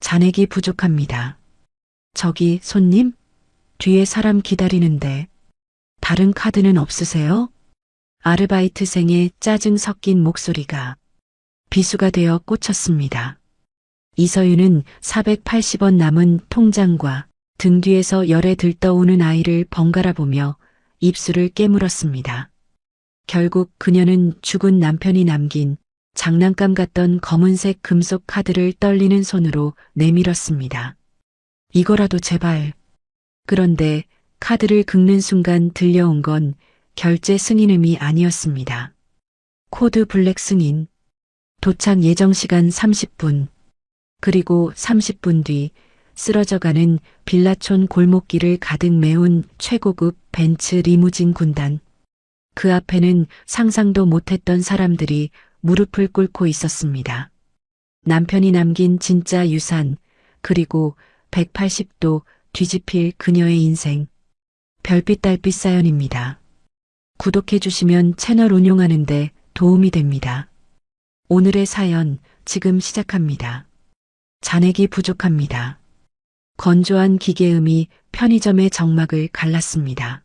잔액이 부족합니다. 저기 손님? 뒤에 사람 기다리는데 다른 카드는 없으세요? 아르바이트생의 짜증 섞인 목소리가 비수가 되어 꽂혔습니다. 이서윤은 480원 남은 통장과 등 뒤에서 열에 들떠오는 아이를 번갈아 보며 입술을 깨물었습니다. 결국 그녀는 죽은 남편이 남긴 장난감 같던 검은색 금속 카드를 떨리는 손으로 내밀었습니다. 이거라도 제발. 그런데 카드를 긁는 순간 들려온 건 결제 승인음이 아니었습니다. 코드 블랙 승인. 도착 예정 시간 30분. 그리고 30분 뒤 쓰러져가는 빌라촌 골목길을 가득 메운 최고급 벤츠 리무진 군단. 그 앞에는 상상도 못했던 사람들이 무릎을 꿇고 있었습니다. 남편이 남긴 진짜 유산, 그리고 180도 뒤집힐 그녀의 인생. 별빛 달빛 사연입니다. 구독해 주시면 채널 운용하는데 도움이 됩니다. 오늘의 사연 지금 시작합니다. 잔액이 부족합니다. 건조한 기계음이 편의점의 정막을 갈랐습니다.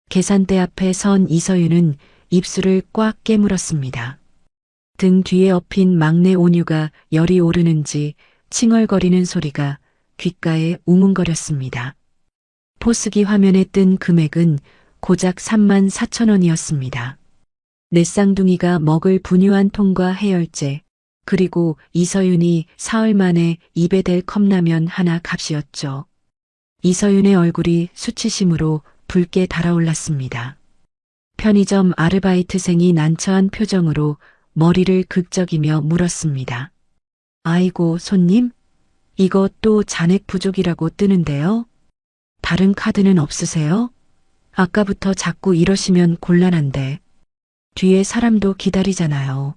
계산대 앞에 선 이서윤은 입술을 꽉 깨물었습니다. 등 뒤에 엎인 막내 온유가 열이 오르는지 칭얼거리는 소리가 귓가에 웅웅거렸습니다. 포스기 화면에 뜬 금액은 고작 34,000원이었습니다. 내 쌍둥이가 먹을 분유한 통과 해열제, 그리고 이서윤이 사흘 만에 입에 댈 컵라면 하나 값이었죠. 이서윤의 얼굴이 수치심으로 붉게 달아올랐습니다. 편의점 아르바이트생이 난처한 표정으로 머리를 극적이며 물었습니다. 아이고, 손님? 이거 또 잔액 부족이라고 뜨는데요? 다른 카드는 없으세요? 아까부터 자꾸 이러시면 곤란한데. 뒤에 사람도 기다리잖아요.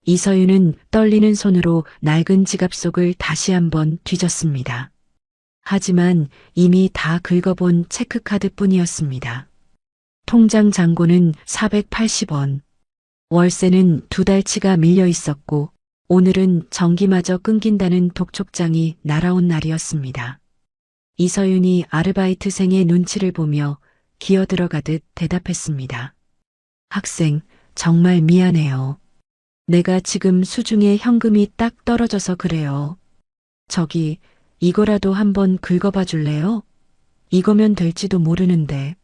이서윤은 떨리는 손으로 낡은 지갑 속을 다시 한번 뒤졌습니다. 하지만 이미 다 긁어본 체크카드뿐이었습니다. 통장 잔고는 480원. 월세는 2달치가 밀려 있었고 오늘은 전기마저 끊긴다는 독촉장이 날아온 날이었습니다. 이서윤이 아르바이트생의 눈치를 보며 기어들어가듯 대답했습니다. 학생, 정말 미안해요. 내가 지금 수중에 현금이 딱 떨어져서 그래요. 저기, 이거라도 한번 긁어봐 줄래요? 이거면 될지도 모르는데.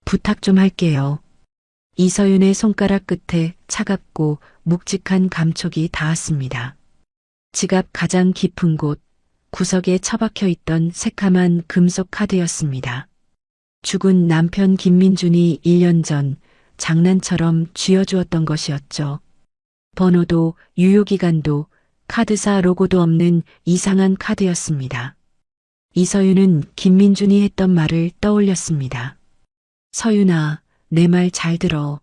부탁 좀 할게요. 이서윤의 손가락 끝에 차갑고 묵직한 감촉이 닿았습니다. 지갑 가장 깊은 곳, 구석에 처박혀 있던 새카만 금속 카드였습니다. 죽은 남편 김민준이 1년 전 장난처럼 쥐어주었던 것이었죠. 번호도 유효기간도 카드사 로고도 없는 이상한 카드였습니다. 이서윤은 김민준이 했던 말을 떠올렸습니다. 서윤아, 내 말 잘 들어.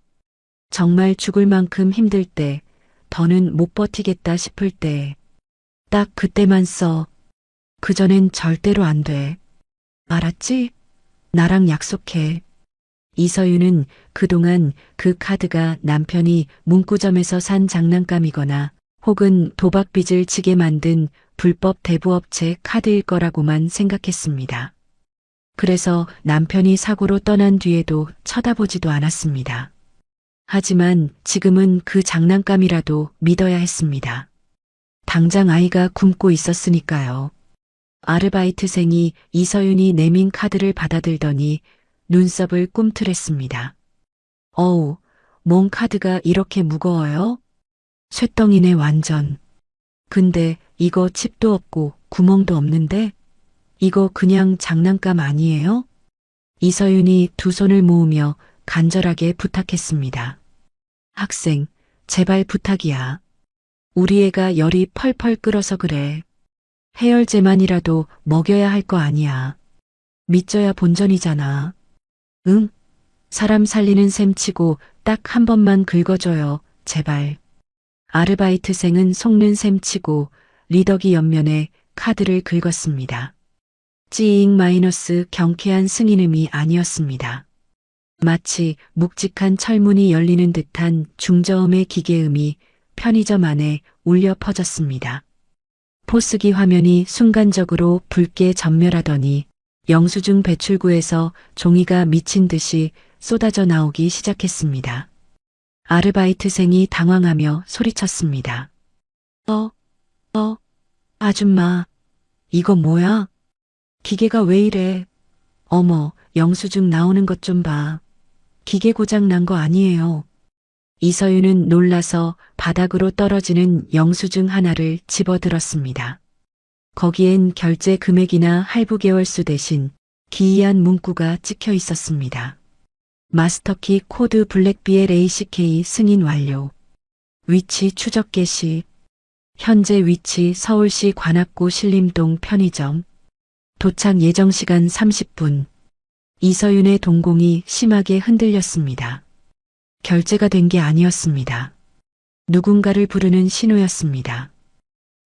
정말 죽을 만큼 힘들 때, 더는 못 버티겠다 싶을 때, 딱 그때만 써. 그전엔 절대로 안 돼. 알았지? 나랑 약속해. 이서윤은 그동안 그 카드가 남편이 문구점에서 산 장난감이거나 혹은 도박빚을 지게 만든 불법 대부업체 카드일 거라고만 생각했습니다. 그래서 남편이 사고로 떠난 뒤에도 쳐다보지도 않았습니다. 하지만 지금은 그 장난감이라도 믿어야 했습니다. 당장 아이가 굶고 있었으니까요. 아르바이트생이 이서윤이 내민 카드를 받아들더니 눈썹을 꿈틀했습니다. 어우, 뭔 카드가 이렇게 무거워요? 쇳덩이네 완전. 근데 이거 칩도 없고 구멍도 없는데? 이거 그냥 장난감 아니에요? 이서윤이 두 손을 모으며 간절하게 부탁했습니다. 학생, 제발 부탁이야. 우리 애가 열이 펄펄 끓어서 그래. 해열제만이라도 먹여야 할 거 아니야. 믿져야 본전이잖아. 응? 사람 살리는 셈 치고 딱 한 번만 긁어줘요, 제발. 아르바이트생은 속는 셈 치고 리더기 옆면에 카드를 긁었습니다. 찌잉 마이너스 경쾌한 승인음이 아니었습니다. 마치 묵직한 철문이 열리는 듯한 중저음의 기계음이 편의점 안에 울려 퍼졌습니다. 포스기 화면이 순간적으로 붉게 전멸하더니 영수증 배출구에서 종이가 미친 듯이 쏟아져 나오기 시작했습니다. 아르바이트생이 당황하며 소리쳤습니다. 아줌마, 이거 뭐야? 기계가 왜 이래? 어머, 영수증 나오는 것 좀 봐. 기계 고장 난 거 아니에요. 이서윤은 놀라서 바닥으로 떨어지는 영수증 하나를 집어들었습니다. 거기엔 결제 금액이나 할부 개월수 대신 기이한 문구가 찍혀 있었습니다. 마스터키 코드 블랙비엘 ACK 승인 완료. 위치 추적 개시. 현재 위치 서울시 관악구 신림동 편의점. 도착 예정 시간 30분. 이서윤의 동공이 심하게 흔들렸습니다. 결제가 된 게 아니었습니다. 누군가를 부르는 신호였습니다.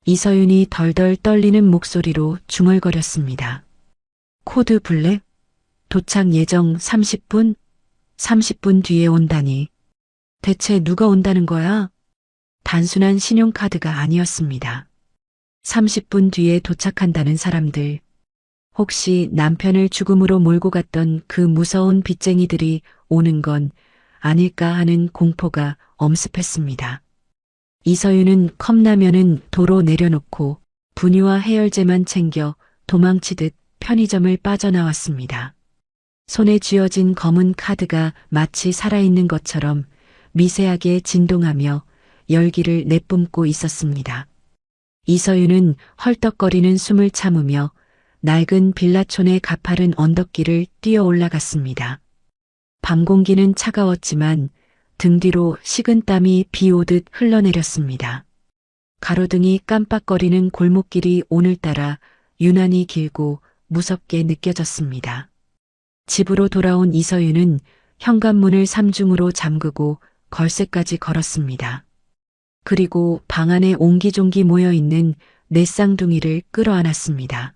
이서윤이 덜덜 떨리는 목소리로 중얼거렸습니다. 코드 블랙? 도착 예정 30분? 30분 뒤에 온다니. 대체 누가 온다는 거야? 단순한 신용카드가 아니었습니다. 30분 뒤에 도착한다는 사람들. 혹시 남편을 죽음으로 몰고 갔던 그 무서운 빚쟁이들이 오는 건 아닐까 하는 공포가 엄습했습니다. 이서윤은 컵라면은 도로 내려놓고 분유와 해열제만 챙겨 도망치듯 편의점을 빠져나왔습니다. 손에 쥐어진 검은 카드가 마치 살아있는 것처럼 미세하게 진동하며 열기를 내뿜고 있었습니다. 이서윤은 헐떡거리는 숨을 참으며 낡은 빌라촌의 가파른 언덕길을 뛰어 올라갔습니다. 밤 공기는 차가웠지만 등 뒤로 식은 땀이 비 오듯 흘러내렸습니다. 가로등이 깜빡거리는 골목길이 오늘따라 유난히 길고 무섭게 느껴졌습니다. 집으로 돌아온 이서윤은 현관문을 삼중으로 잠그고 걸쇠까지 걸었습니다. 그리고 방 안에 옹기종기 모여있는 네 쌍둥이를 끌어안았습니다.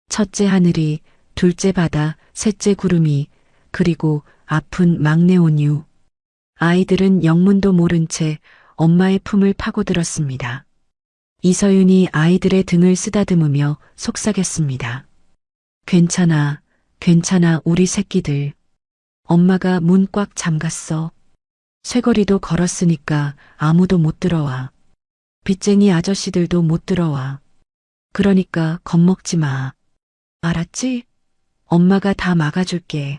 첫째 하늘이, 둘째 바다, 셋째 구름이, 그리고 아픈 막내 온유. 아이들은 영문도 모른 채 엄마의 품을 파고들었습니다. 이서윤이 아이들의 등을 쓰다듬으며 속삭였습니다. 괜찮아, 괜찮아 우리 새끼들. 엄마가 문 꽉 잠갔어. 쇠거리도 걸었으니까 아무도 못 들어와. 빚쟁이 아저씨들도 못 들어와. 그러니까 겁먹지 마. 알았지? 엄마가 다 막아줄게.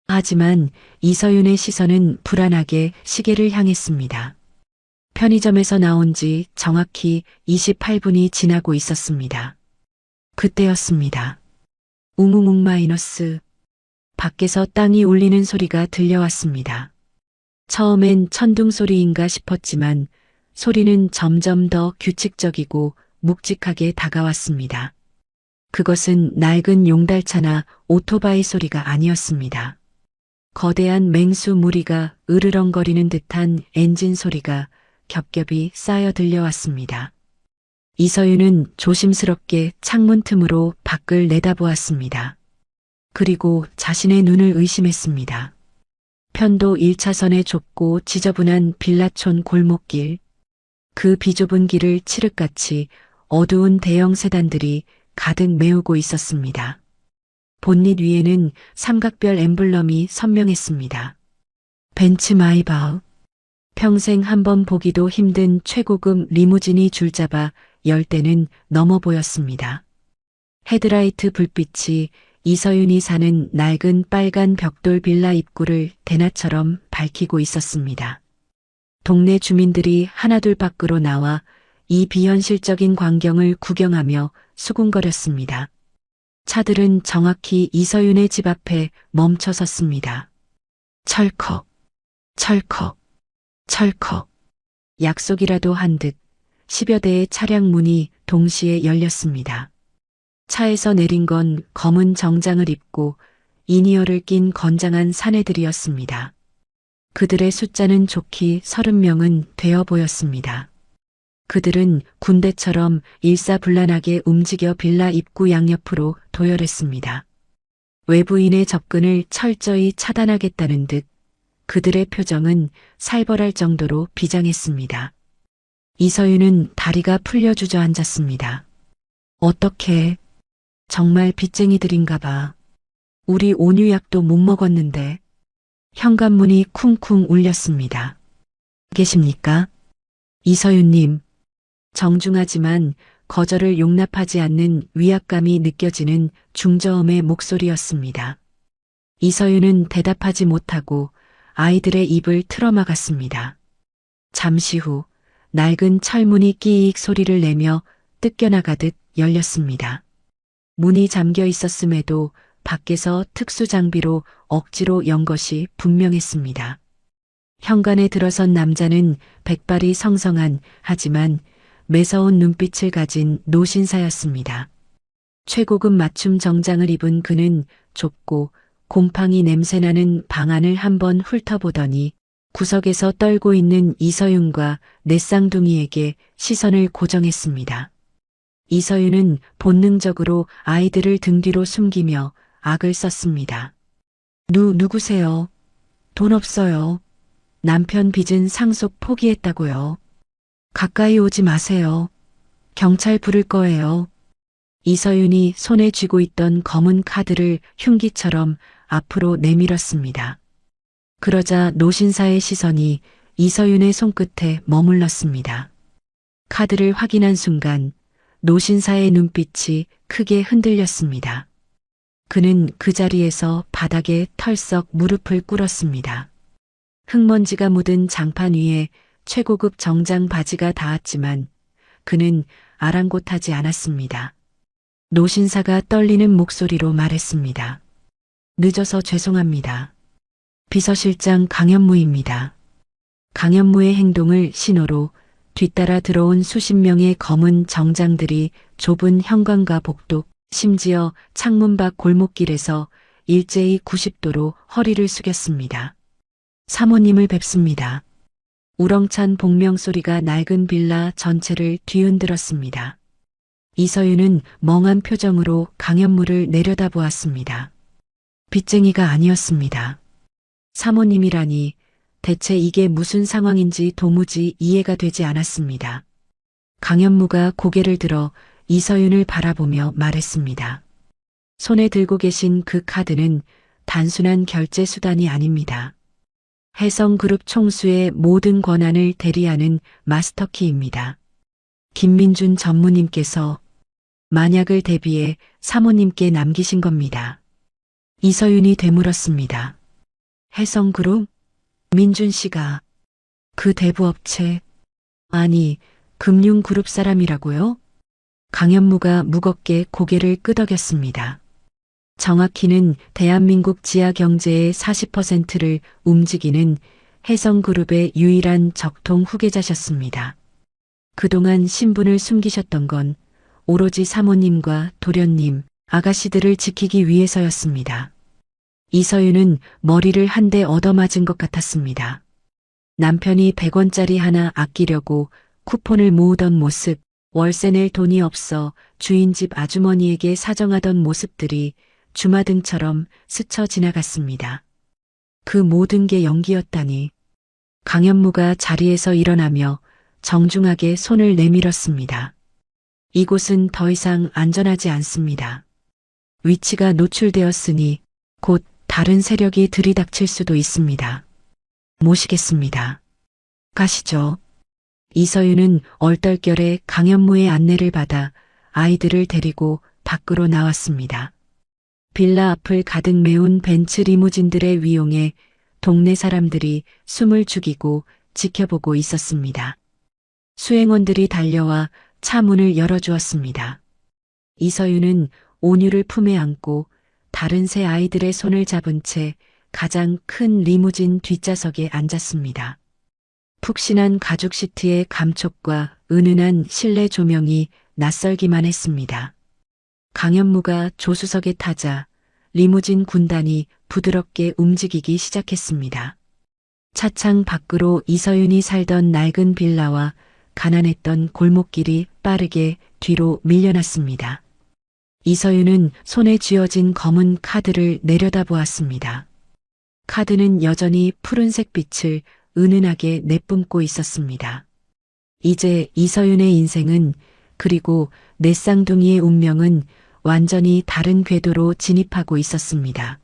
하지만 이서윤의 시선은 불안하게 시계를 향했습니다. 편의점에서 나온 지 정확히 28분이 지나고 있었습니다. 그때였습니다. 웅웅웅 마이너스. 밖에서 땅이 울리는 소리가 들려왔습니다. 처음엔 천둥 소리인가 싶었지만 소리는 점점 더 규칙적이고 묵직하게 다가왔습니다. 그것은 낡은 용달차나 오토바이 소리가 아니었습니다. 거대한 맹수 무리가 으르렁거리는 듯한 엔진 소리가 겹겹이 쌓여 들려왔습니다. 이서윤은 조심스럽게 창문 틈으로 밖을 내다보았습니다. 그리고 자신의 눈을 의심했습니다. 편도 1차선의 좁고 지저분한 빌라촌 골목길. 그 비좁은 길을 칠흑같이 어두운 대형 세단들이 가득 메우고 있었습니다. 본닛 위에는 삼각별 엠블럼이 선명했습니다. 벤츠 마이바흐. 평생 한 번 보기도 힘든 최고급 리무진이 줄잡아 열대는 넘어 보였습니다. 헤드라이트 불빛이 이서윤이 사는 낡은 빨간 벽돌 빌라 입구를 대낮처럼 밝히고 있었습니다. 동네 주민들이 하나둘 밖으로 나와 이 비현실적인 광경을 구경하며 수군거렸습니다. 차들은 정확히 이서윤의 집 앞에 멈춰 섰습니다. 철컥, 철컥, 철컥. 약속이라도 한 듯 10여 대의 차량 문이 동시에 열렸습니다. 차에서 내린 건 검은 정장을 입고 이니어를 낀 건장한 사내들이었습니다. 그들의 숫자는 좋기 30명은 되어 보였습니다. 그들은 군대처럼 일사불란하게 움직여 빌라 입구 양옆으로 도열했습니다. 외부인의 접근을 철저히 차단하겠다는 듯 그들의 표정은 살벌할 정도로 비장했습니다. 이서윤은 다리가 풀려 주저앉았습니다. 어떡해. 정말 빚쟁이들인가 봐. 우리 온유약도 못 먹었는데. 현관문이 쿵쿵 울렸습니다. 계십니까? 이서윤님. 정중하지만 거절을 용납하지 않는 위압감이 느껴지는 중저음의 목소리였습니다. 이서윤은 대답하지 못하고 아이들의 입을 틀어막았습니다. 잠시 후 낡은 철문이 끼익 소리를 내며 뜯겨나가듯 열렸습니다. 문이 잠겨 있었음에도 밖에서 특수장비로 억지로 연 것이 분명했습니다. 현관에 들어선 남자는 백발이 성성한 하지만 매서운 눈빛을 가진 노신사였습니다. 최고급 맞춤 정장을 입은 그는 좁고 곰팡이 냄새나는 방 안을 한번 훑어보더니 구석에서 떨고 있는 이서윤과 넷쌍둥이에게 시선을 고정했습니다. 이서윤은 본능적으로 아이들을 등 뒤로 숨기며 악을 썼습니다. 누구세요? 돈 없어요. 남편 빚은 상속 포기했다고요. 가까이 오지 마세요. 경찰 부를 거예요. 이서윤이 손에 쥐고 있던 검은 카드를 흉기처럼 앞으로 내밀었습니다. 그러자 노신사의 시선이 이서윤의 손끝에 머물렀습니다. 카드를 확인한 순간 노신사의 눈빛이 크게 흔들렸습니다. 그는 그 자리에서 바닥에 털썩 무릎을 꿇었습니다. 흙먼지가 묻은 장판 위에 최고급 정장 바지가 닿았지만 그는 아랑곳하지 않았습니다. 노신사가 떨리는 목소리로 말했습니다. 늦어서 죄송합니다. 비서실장 강현무입니다. 강현무의 행동을 신호로 뒤따라 들어온 수십 명의 검은 정장들이 좁은 현관과 복도, 심지어 창문 밖 골목길에서 일제히 90도로 허리를 숙였습니다. 사모님을 뵙습니다. 우렁찬 복명 소리가 낡은 빌라 전체를 뒤흔들었습니다. 이서윤은 멍한 표정으로 강현무를 내려다보았습니다. 빚쟁이가 아니었습니다. 사모님이라니 대체 이게 무슨 상황인지 도무지 이해가 되지 않았습니다. 강현무가 고개를 들어 이서윤을 바라보며 말했습니다. 손에 들고 계신 그 카드는 단순한 결제 수단이 아닙니다. 혜성그룹 총수의 모든 권한을 대리하는 마스터키입니다. 김민준 전무님께서 만약을 대비해 사모님께 남기신 겁니다. 이서윤이 되물었습니다. 혜성그룹? 민준 씨가 그 대부업체, 아니 금융그룹 사람이라고요? 강현무가 무겁게 고개를 끄덕였습니다. 정확히는 대한민국 지하 경제의 40%를 움직이는 혜성그룹의 유일한 적통 후계자셨습니다. 그동안 신분을 숨기셨던 건 오로지 사모님과 도련님, 아가씨들을 지키기 위해서였습니다. 이서윤은 머리를 한 대 얻어맞은 것 같았습니다. 남편이 100원짜리 하나 아끼려고 쿠폰을 모으던 모습, 월세 낼 돈이 없어 주인집 아주머니에게 사정하던 모습들이 주마등처럼 스쳐 지나갔습니다. 그 모든 게 연기였다니. 강현무가 자리에서 일어나며 정중하게 손을 내밀었습니다. 이곳은 더 이상 안전하지 않습니다. 위치가 노출되었으니 곧 다른 세력이 들이닥칠 수도 있습니다. 모시겠습니다. 가시죠. 이서윤은 얼떨결에 강현무의 안내를 받아 아이들을 데리고 밖으로 나왔습니다. 빌라 앞을 가득 메운 벤츠 리무진들의 위용에 동네 사람들이 숨을 죽이고 지켜보고 있었습니다. 수행원들이 달려와 차 문을 열어주었습니다. 이서윤은 온유를 품에 안고 다른 세 아이들의 손을 잡은 채 가장 큰 리무진 뒷좌석에 앉았습니다. 푹신한 가죽 시트의 감촉과 은은한 실내 조명이 낯설기만 했습니다. 강현무가 조수석에 타자 리무진 군단이 부드럽게 움직이기 시작했습니다. 차창 밖으로 이서윤이 살던 낡은 빌라와 가난했던 골목길이 빠르게 뒤로 밀려났습니다. 이서윤은 손에 쥐어진 검은 카드를 내려다보았습니다. 카드는 여전히 푸른색 빛을 은은하게 내뿜고 있었습니다. 이제 이서윤의 인생은 그리고 내 쌍둥이의 운명은 완전히 다른 궤도로 진입하고 있었습니다.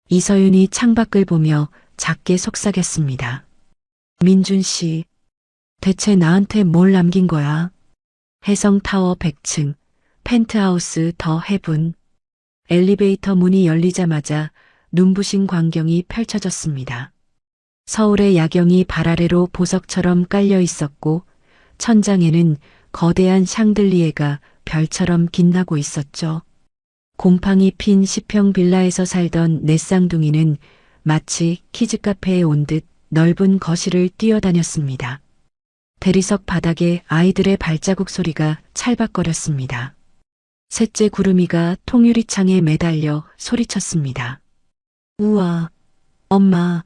이서윤이 창밖을 보며 작게 속삭였습니다. 민준 씨, 대체 나한테 뭘 남긴 거야? 해성타워 100층, 펜트하우스 더 헤븐. 엘리베이터 문이 열리자마자 눈부신 광경이 펼쳐졌습니다. 서울의 야경이 발 아래로 보석처럼 깔려 있었고 천장에는 거대한 샹들리에가 별처럼 빛나고 있었죠. 곰팡이 핀 10평 빌라에서 살던 내 쌍둥이는 마치 키즈카페에 온 듯 넓은 거실을 뛰어다녔습니다. 대리석 바닥에 아이들의 발자국 소리가 찰박거렸습니다. 셋째 구름이가 통유리창에 매달려 소리쳤습니다. 우와, 엄마,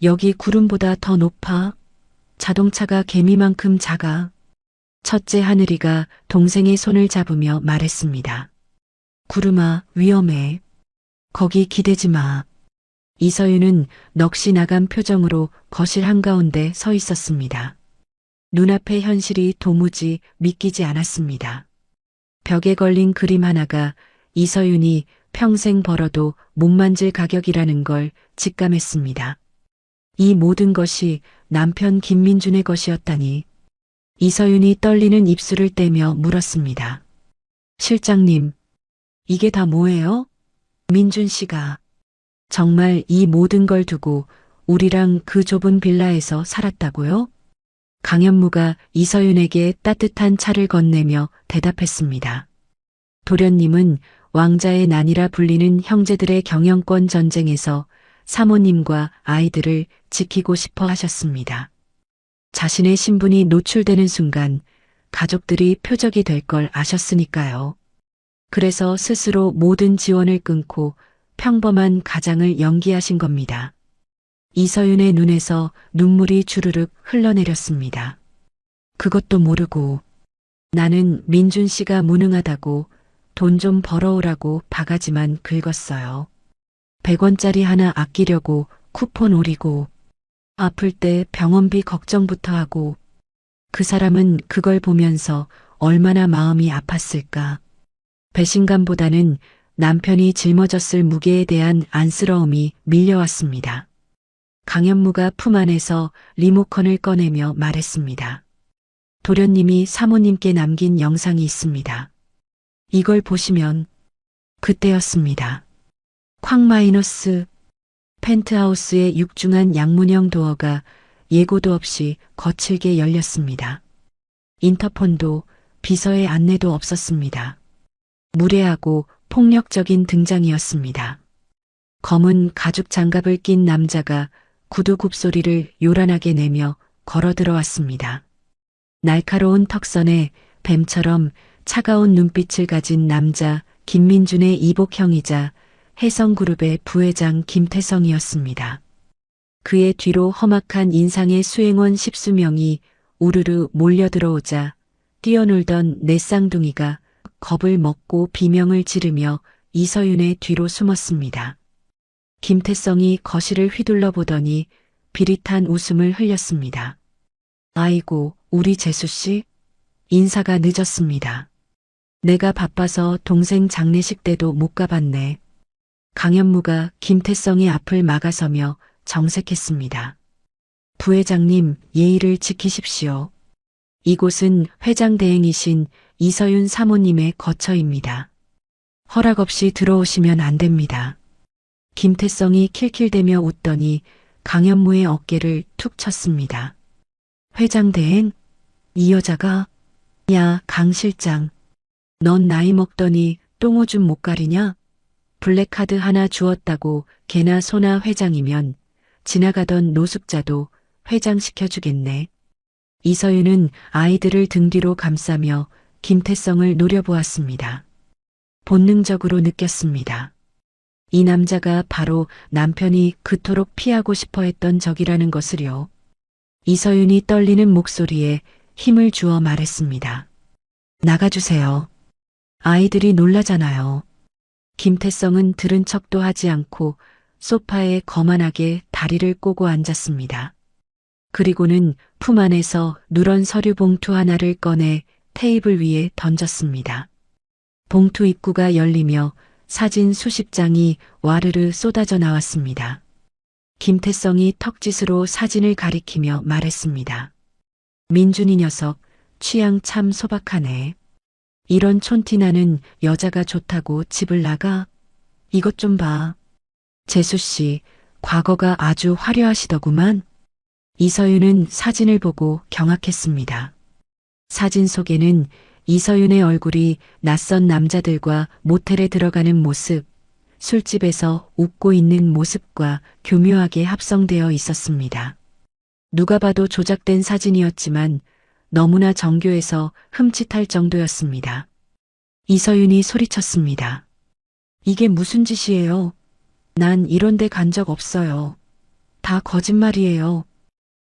여기 구름보다 더 높아. 자동차가 개미만큼 작아. 첫째 하늘이가 동생의 손을 잡으며 말했습니다. 구름아, 위험해. 거기 기대지 마. 이서윤은 넋이 나간 표정으로 거실 한가운데 서 있었습니다. 눈앞의 현실이 도무지 믿기지 않았습니다. 벽에 걸린 그림 하나가 이서윤이 평생 벌어도 못 만질 가격이라는 걸 직감했습니다. 이 모든 것이 남편 김민준의 것이었다니. 이서윤이 떨리는 입술을 떼며 물었습니다. 실장님, 이게 다 뭐예요? 민준 씨가 정말 이 모든 걸 두고 우리랑 그 좁은 빌라에서 살았다고요? 강현무가 이서윤에게 따뜻한 차를 건네며 대답했습니다. 도련님은 왕자의 난이라 불리는 형제들의 경영권 전쟁에서 사모님과 아이들을 지키고 싶어 하셨습니다. 자신의 신분이 노출되는 순간 가족들이 표적이 될 걸 아셨으니까요. 그래서 스스로 모든 지원을 끊고 평범한 가장을 연기하신 겁니다. 이서윤의 눈에서 눈물이 주르륵 흘러내렸습니다. 그것도 모르고 나는 민준 씨가 무능하다고 돈 좀 벌어오라고 바가지만 긁었어요. 100원짜리 하나 아끼려고 쿠폰 오리고 아플 때 병원비 걱정부터 하고 그 사람은 그걸 보면서 얼마나 마음이 아팠을까. 배신감보다는 남편이 짊어졌을 무게에 대한 안쓰러움이 밀려왔습니다. 강현무가 품 안에서 리모컨을 꺼내며 말했습니다. 도련님이 사모님께 남긴 영상이 있습니다. 이걸 보시면 그때였습니다. 쾅 마이너스 펜트하우스의 육중한 양문형 도어가 예고도 없이 거칠게 열렸습니다. 인터폰도 비서의 안내도 없었습니다. 무례하고 폭력적인 등장이었습니다. 검은 가죽 장갑을 낀 남자가 구두 굽소리를 요란하게 내며 걸어 들어왔습니다. 날카로운 턱선에 뱀처럼 차가운 눈빛을 가진 남자 김민준의 이복형이자 해성그룹의 부회장 김태성이었습니다. 그의 뒤로 험악한 인상의 수행원 10수명이 우르르 몰려들어오자 뛰어놀던 내 쌍둥이가 겁을 먹고 비명을 지르며 이서윤의 뒤로 숨었습니다. 김태성이 거실을 휘둘러 보더니 비릿한 웃음을 흘렸습니다. 아이고, 우리 재수씨? 인사가 늦었습니다. 내가 바빠서 동생 장례식 때도 못 가봤네. 강현무가 김태성의 앞을 막아서며 정색했습니다. 부회장님, 예의를 지키십시오. 이곳은 회장 대행이신 이서윤 사모님의 거처입니다. 허락 없이 들어오시면 안 됩니다. 김태성이 킬킬대며 웃더니 강현무의 어깨를 툭 쳤습니다. 회장 대행? 이 여자가? 야, 강 실장. 넌 나이 먹더니 똥오줌 못 가리냐? 블랙카드 하나 주었다고 개나 소나 회장이면 지나가던 노숙자도 회장시켜주겠네. 이서윤은 아이들을 등 뒤로 감싸며 김태성을 노려보았습니다. 본능적으로 느꼈습니다. 이 남자가 바로 남편이 그토록 피하고 싶어 했던 적이라는 것을요. 이서윤이 떨리는 목소리에 힘을 주어 말했습니다. 나가주세요. 아이들이 놀라잖아요. 김태성은 들은 척도 하지 않고 소파에 거만하게 다리를 꼬고 앉았습니다. 그리고는 품 안에서 누런 서류 봉투 하나를 꺼내 테이블 위에 던졌습니다. 봉투 입구가 열리며 사진 수십 장이 와르르 쏟아져 나왔습니다. 김태성이 턱짓으로 사진을 가리키며 말했습니다. 민준이 녀석, 취향 참 소박하네. 이런 촌티나는 여자가 좋다고 집을 나가? 이것 좀 봐. 재수 씨, 과거가 아주 화려하시더구만. 이서윤은 사진을 보고 경악했습니다. 사진 속에는 이서윤의 얼굴이 낯선 남자들과 모텔에 들어가는 모습, 술집에서 웃고 있는 모습과 교묘하게 합성되어 있었습니다. 누가 봐도 조작된 사진이었지만 너무나 정교해서 흠칫할 정도였습니다. 이서윤이 소리쳤습니다. 이게 무슨 짓이에요? 난 이런 데 간 적 없어요. 다 거짓말이에요.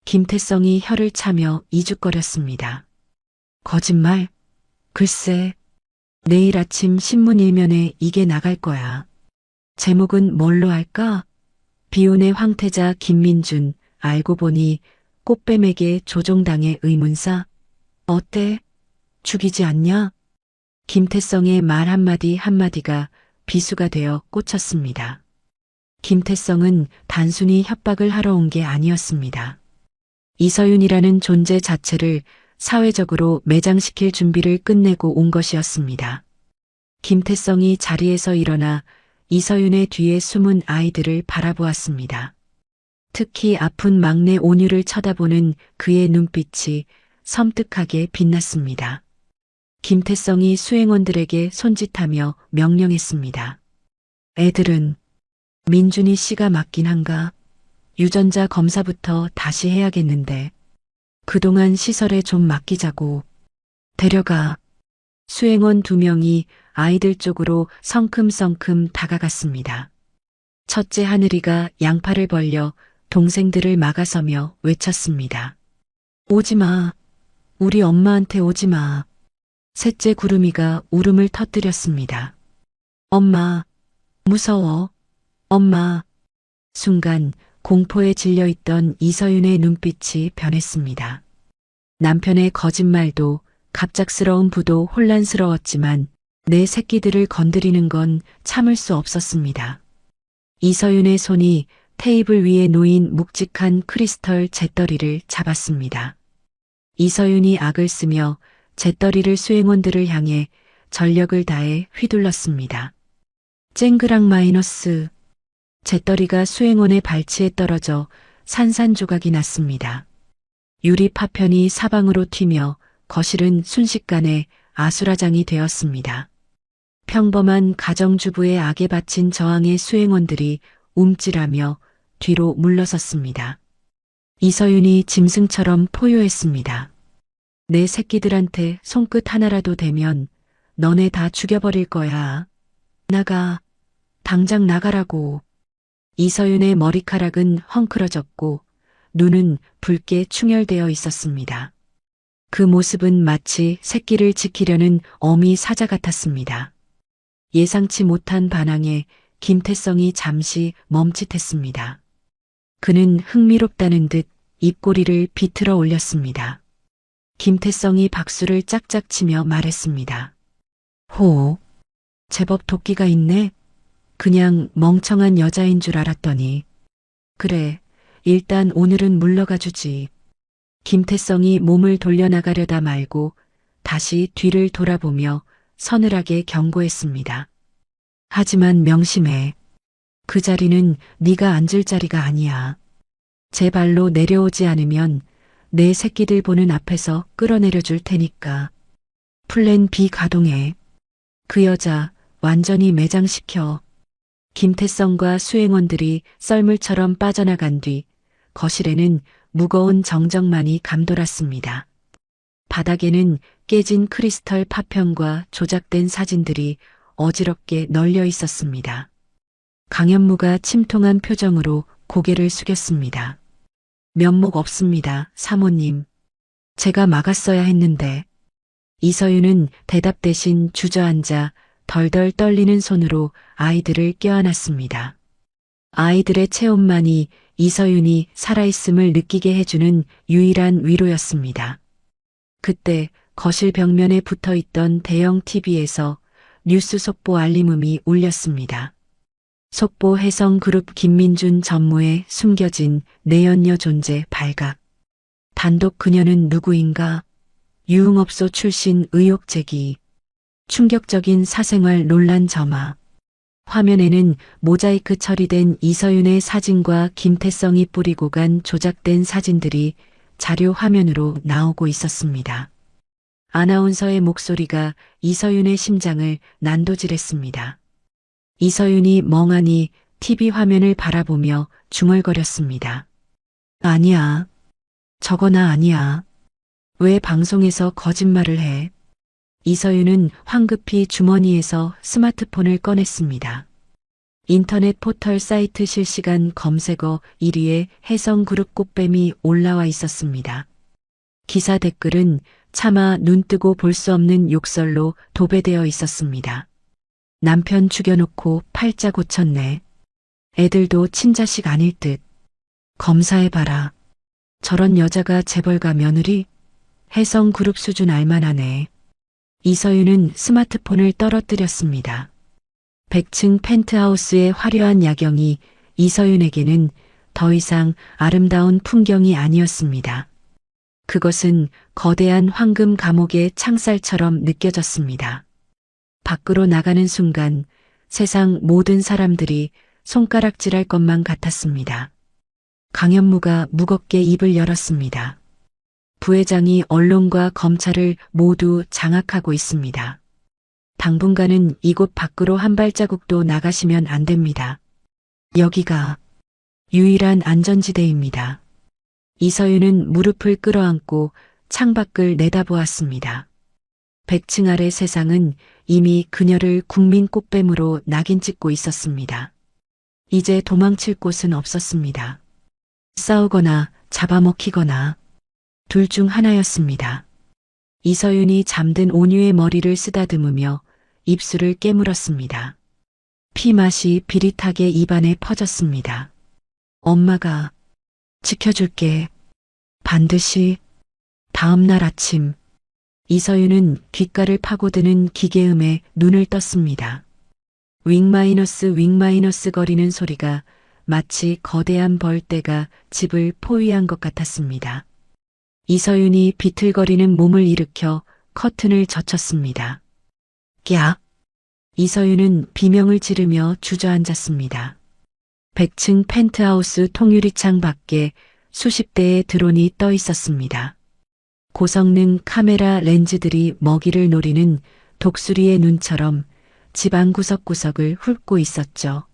김태성이 혀를 차며 이죽거렸습니다. 거짓말? 글쎄, 내일 아침 신문 일면에 이게 나갈 거야. 제목은 뭘로 할까? 비운의 황태자 김민준, 알고 보니 꽃뱀에게 조종당의 의문사. 어때? 죽이지 않냐? 김태성의 말 한마디 한마디가 비수가 되어 꽂혔습니다. 김태성은 단순히 협박을 하러 온 게 아니었습니다. 이서윤이라는 존재 자체를 사회적으로 매장시킬 준비를 끝내고 온 것이었습니다. 김태성이 자리에서 일어나 이서윤의 뒤에 숨은 아이들을 바라보았습니다. 특히 아픈 막내 온유를 쳐다보는 그의 눈빛이 섬뜩하게 빛났습니다. 김태성이 수행원들에게 손짓하며 명령했습니다. 애들은 민준이 씨가 맞긴 한가? 유전자 검사부터 다시 해야겠는데 그동안 시설에 좀 맡기자고. 데려가. 수행원 2명이 아이들 쪽으로 성큼성큼 다가갔습니다. 첫째 하늘이가 양팔을 벌려 동생들을 막아서며 외쳤습니다. 오지마. 우리 엄마한테 오지마. 셋째 구름이가 울음을 터뜨렸습니다. 엄마. 무서워. 엄마. 순간 공포에 질려있던 이서윤의 눈빛이 변했습니다. 남편의 거짓말도 갑작스러운 부도 혼란스러웠지만 내 새끼들을 건드리는 건 참을 수 없었습니다. 이서윤의 손이 테이블 위에 놓인 묵직한 크리스털 잿더리를 잡았습니다. 이서윤이 악을 쓰며 잿더리를 수행원들을 향해 전력을 다해 휘둘렀습니다. 쨍그랑 마이너스. 잿더리가 수행원의 발치에 떨어져 산산조각이 났습니다. 유리 파편이 사방으로 튀며 거실은 순식간에 아수라장이 되었습니다. 평범한 가정주부의 악에 바친 저항의 수행원들이 움찔하며 뒤로 물러섰습니다. 이서윤이 짐승처럼 포효했습니다. 내 새끼들한테 손끝 하나라도 대면 너네 다 죽여버릴 거야. 나가. 당장 나가라고. 이서윤의 머리카락은 헝클어졌고 눈은 붉게 충혈되어 있었습니다. 그 모습은 마치 새끼를 지키려는 어미 사자 같았습니다. 예상치 못한 반항에 김태성이 잠시 멈칫했습니다. 그는 흥미롭다는 듯 입꼬리를 비틀어 올렸습니다. 김태성이 박수를 짝짝 치며 말했습니다. 호, 제법 도끼가 있네. 그냥 멍청한 여자인 줄 알았더니. 그래, 일단 오늘은 물러가 주지. 김태성이 몸을 돌려나가려다 말고 다시 뒤를 돌아보며 서늘하게 경고했습니다. 하지만 명심해. 그 자리는 네가 앉을 자리가 아니야. 제 발로 내려오지 않으면 내 새끼들 보는 앞에서 끌어내려 줄 테니까. 플랜 B 가동해. 그 여자 완전히 매장시켜. 김태성과 수행원들이 썰물처럼 빠져나간 뒤 거실에는 무거운 정적만이 감돌았습니다. 바닥에는 깨진 크리스털 파편과 조작된 사진들이 어지럽게 널려 있었습니다. 강현무가 침통한 표정으로 고개를 숙였습니다. 면목 없습니다, 사모님. 제가 막았어야 했는데. 이서윤은 대답 대신 주저앉아 덜덜 떨리는 손으로 아이들을 껴안았습니다. 아이들의 체온만이 이서윤이 살아있음을 느끼게 해주는 유일한 위로였습니다. 그때 거실 벽면에 붙어 있던 대형 TV에서 뉴스 속보 알림음이 울렸습니다. 속보 혜성그룹 김민준 전무의 숨겨진 내연녀 존재 발각. 단독 그녀는 누구인가? 유흥업소 출신 의혹 제기. 충격적인 사생활 논란 점화. 화면에는 모자이크 처리된 이서윤의 사진과 김태성이 뿌리고 간 조작된 사진들이 자료 화면으로 나오고 있었습니다. 아나운서의 목소리가 이서윤의 심장을 난도질했습니다. 이서윤이 멍하니 TV 화면을 바라보며 중얼거렸습니다. 아니야. 저거 나 아니야. 왜 방송에서 거짓말을 해? 이서윤은 황급히 주머니에서 스마트폰을 꺼냈습니다. 인터넷 포털 사이트 실시간 검색어 1위에 혜성그룹 꽃뱀이 올라와 있었습니다. 기사 댓글은 차마 눈뜨고 볼 수 없는 욕설로 도배되어 있었습니다. 남편 죽여놓고 팔자 고쳤네. 애들도 친자식 아닐 듯. 검사해봐라. 저런 여자가 재벌가 며느리? 혜성그룹 수준 알만하네. 이서윤은 스마트폰을 떨어뜨렸습니다. 100층 펜트하우스의 화려한 야경이 이서윤에게는 더 이상 아름다운 풍경이 아니었습니다. 그것은 거대한 황금 감옥의 창살처럼 느껴졌습니다. 밖으로 나가는 순간 세상 모든 사람들이 손가락질할 것만 같았습니다. 강현무가 무겁게 입을 열었습니다. 부회장이 언론과 검찰을 모두 장악하고 있습니다. 당분간은 이곳 밖으로 한 발자국도 나가시면 안 됩니다. 여기가 유일한 안전지대입니다. 이서윤은 무릎을 끌어안고 창밖을 내다보았습니다. 100층 아래 세상은 이미 그녀를 국민 꽃뱀으로 낙인 찍고 있었습니다. 이제 도망칠 곳은 없었습니다. 싸우거나 잡아먹히거나 둘 중 하나였습니다. 이서윤이 잠든 온유의 머리를 쓰다듬으며 입술을 깨물었습니다. 피맛이 비릿하게 입안에 퍼졌습니다. 엄마가 지켜줄게. 반드시. 다음 날 아침 이서윤은 귓가를 파고드는 기계음에 눈을 떴습니다. 윙마이너스 거리는 소리가 마치 거대한 벌떼가 집을 포위한 것 같았습니다. 이서윤이 비틀거리는 몸을 일으켜 커튼을 젖혔습니다. 야! 이서윤은 비명을 지르며 주저앉았습니다. 100층 펜트하우스 통유리창 밖에 수십 대의 드론이 떠 있었습니다. 고성능 카메라 렌즈들이 먹이를 노리는 독수리의 눈처럼 집안 구석구석을 훑고 있었죠.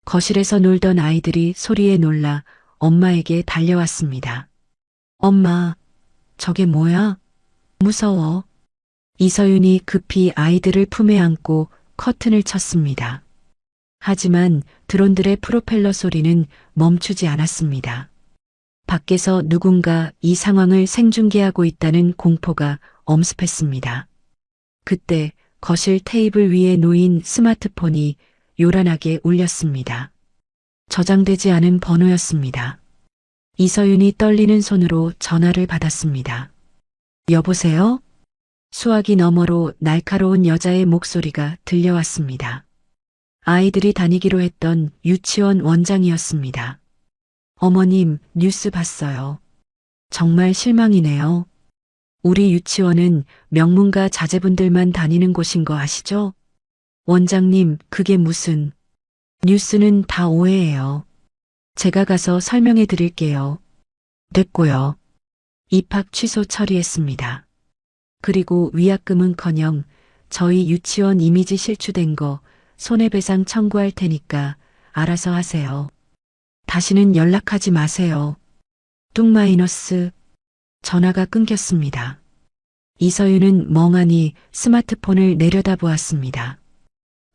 거실에서 놀던 아이들이 소리에 놀라 엄마에게 달려왔습니다. 엄마, 저게 뭐야? 무서워. 이서윤이 급히 아이들을 품에 안고 커튼을 쳤습니다. 하지만 드론들의 프로펠러 소리는 멈추지 않았습니다. 밖에서 누군가 이 상황을 생중계하고 있다는 공포가 엄습했습니다. 그때 거실 테이블 위에 놓인 스마트폰이 요란하게 울렸습니다. 저장되지 않은 번호였습니다. 이서윤이 떨리는 손으로 전화를 받았습니다. 여보세요? 수화기 너머로 날카로운 여자의 목소리가 들려왔습니다. 아이들이 다니기로 했던 유치원 원장이었습니다. 어머님, 뉴스 봤어요. 정말 실망이네요. 우리 유치원은 명문가 자제분들만 다니는 곳인 거 아시죠? 원장님, 그게 무슨... 뉴스는 다 오해예요. 제가 가서 설명해 드릴게요. 됐고요. 입학 취소 처리했습니다. 그리고 위약금은커녕 저희 유치원 이미지 실추된 거 손해배상 청구할 테니까 알아서 하세요. 다시는 연락하지 마세요. 뚱마이너스. 전화가 끊겼습니다. 이서윤은 멍하니 스마트폰을 내려다보았습니다.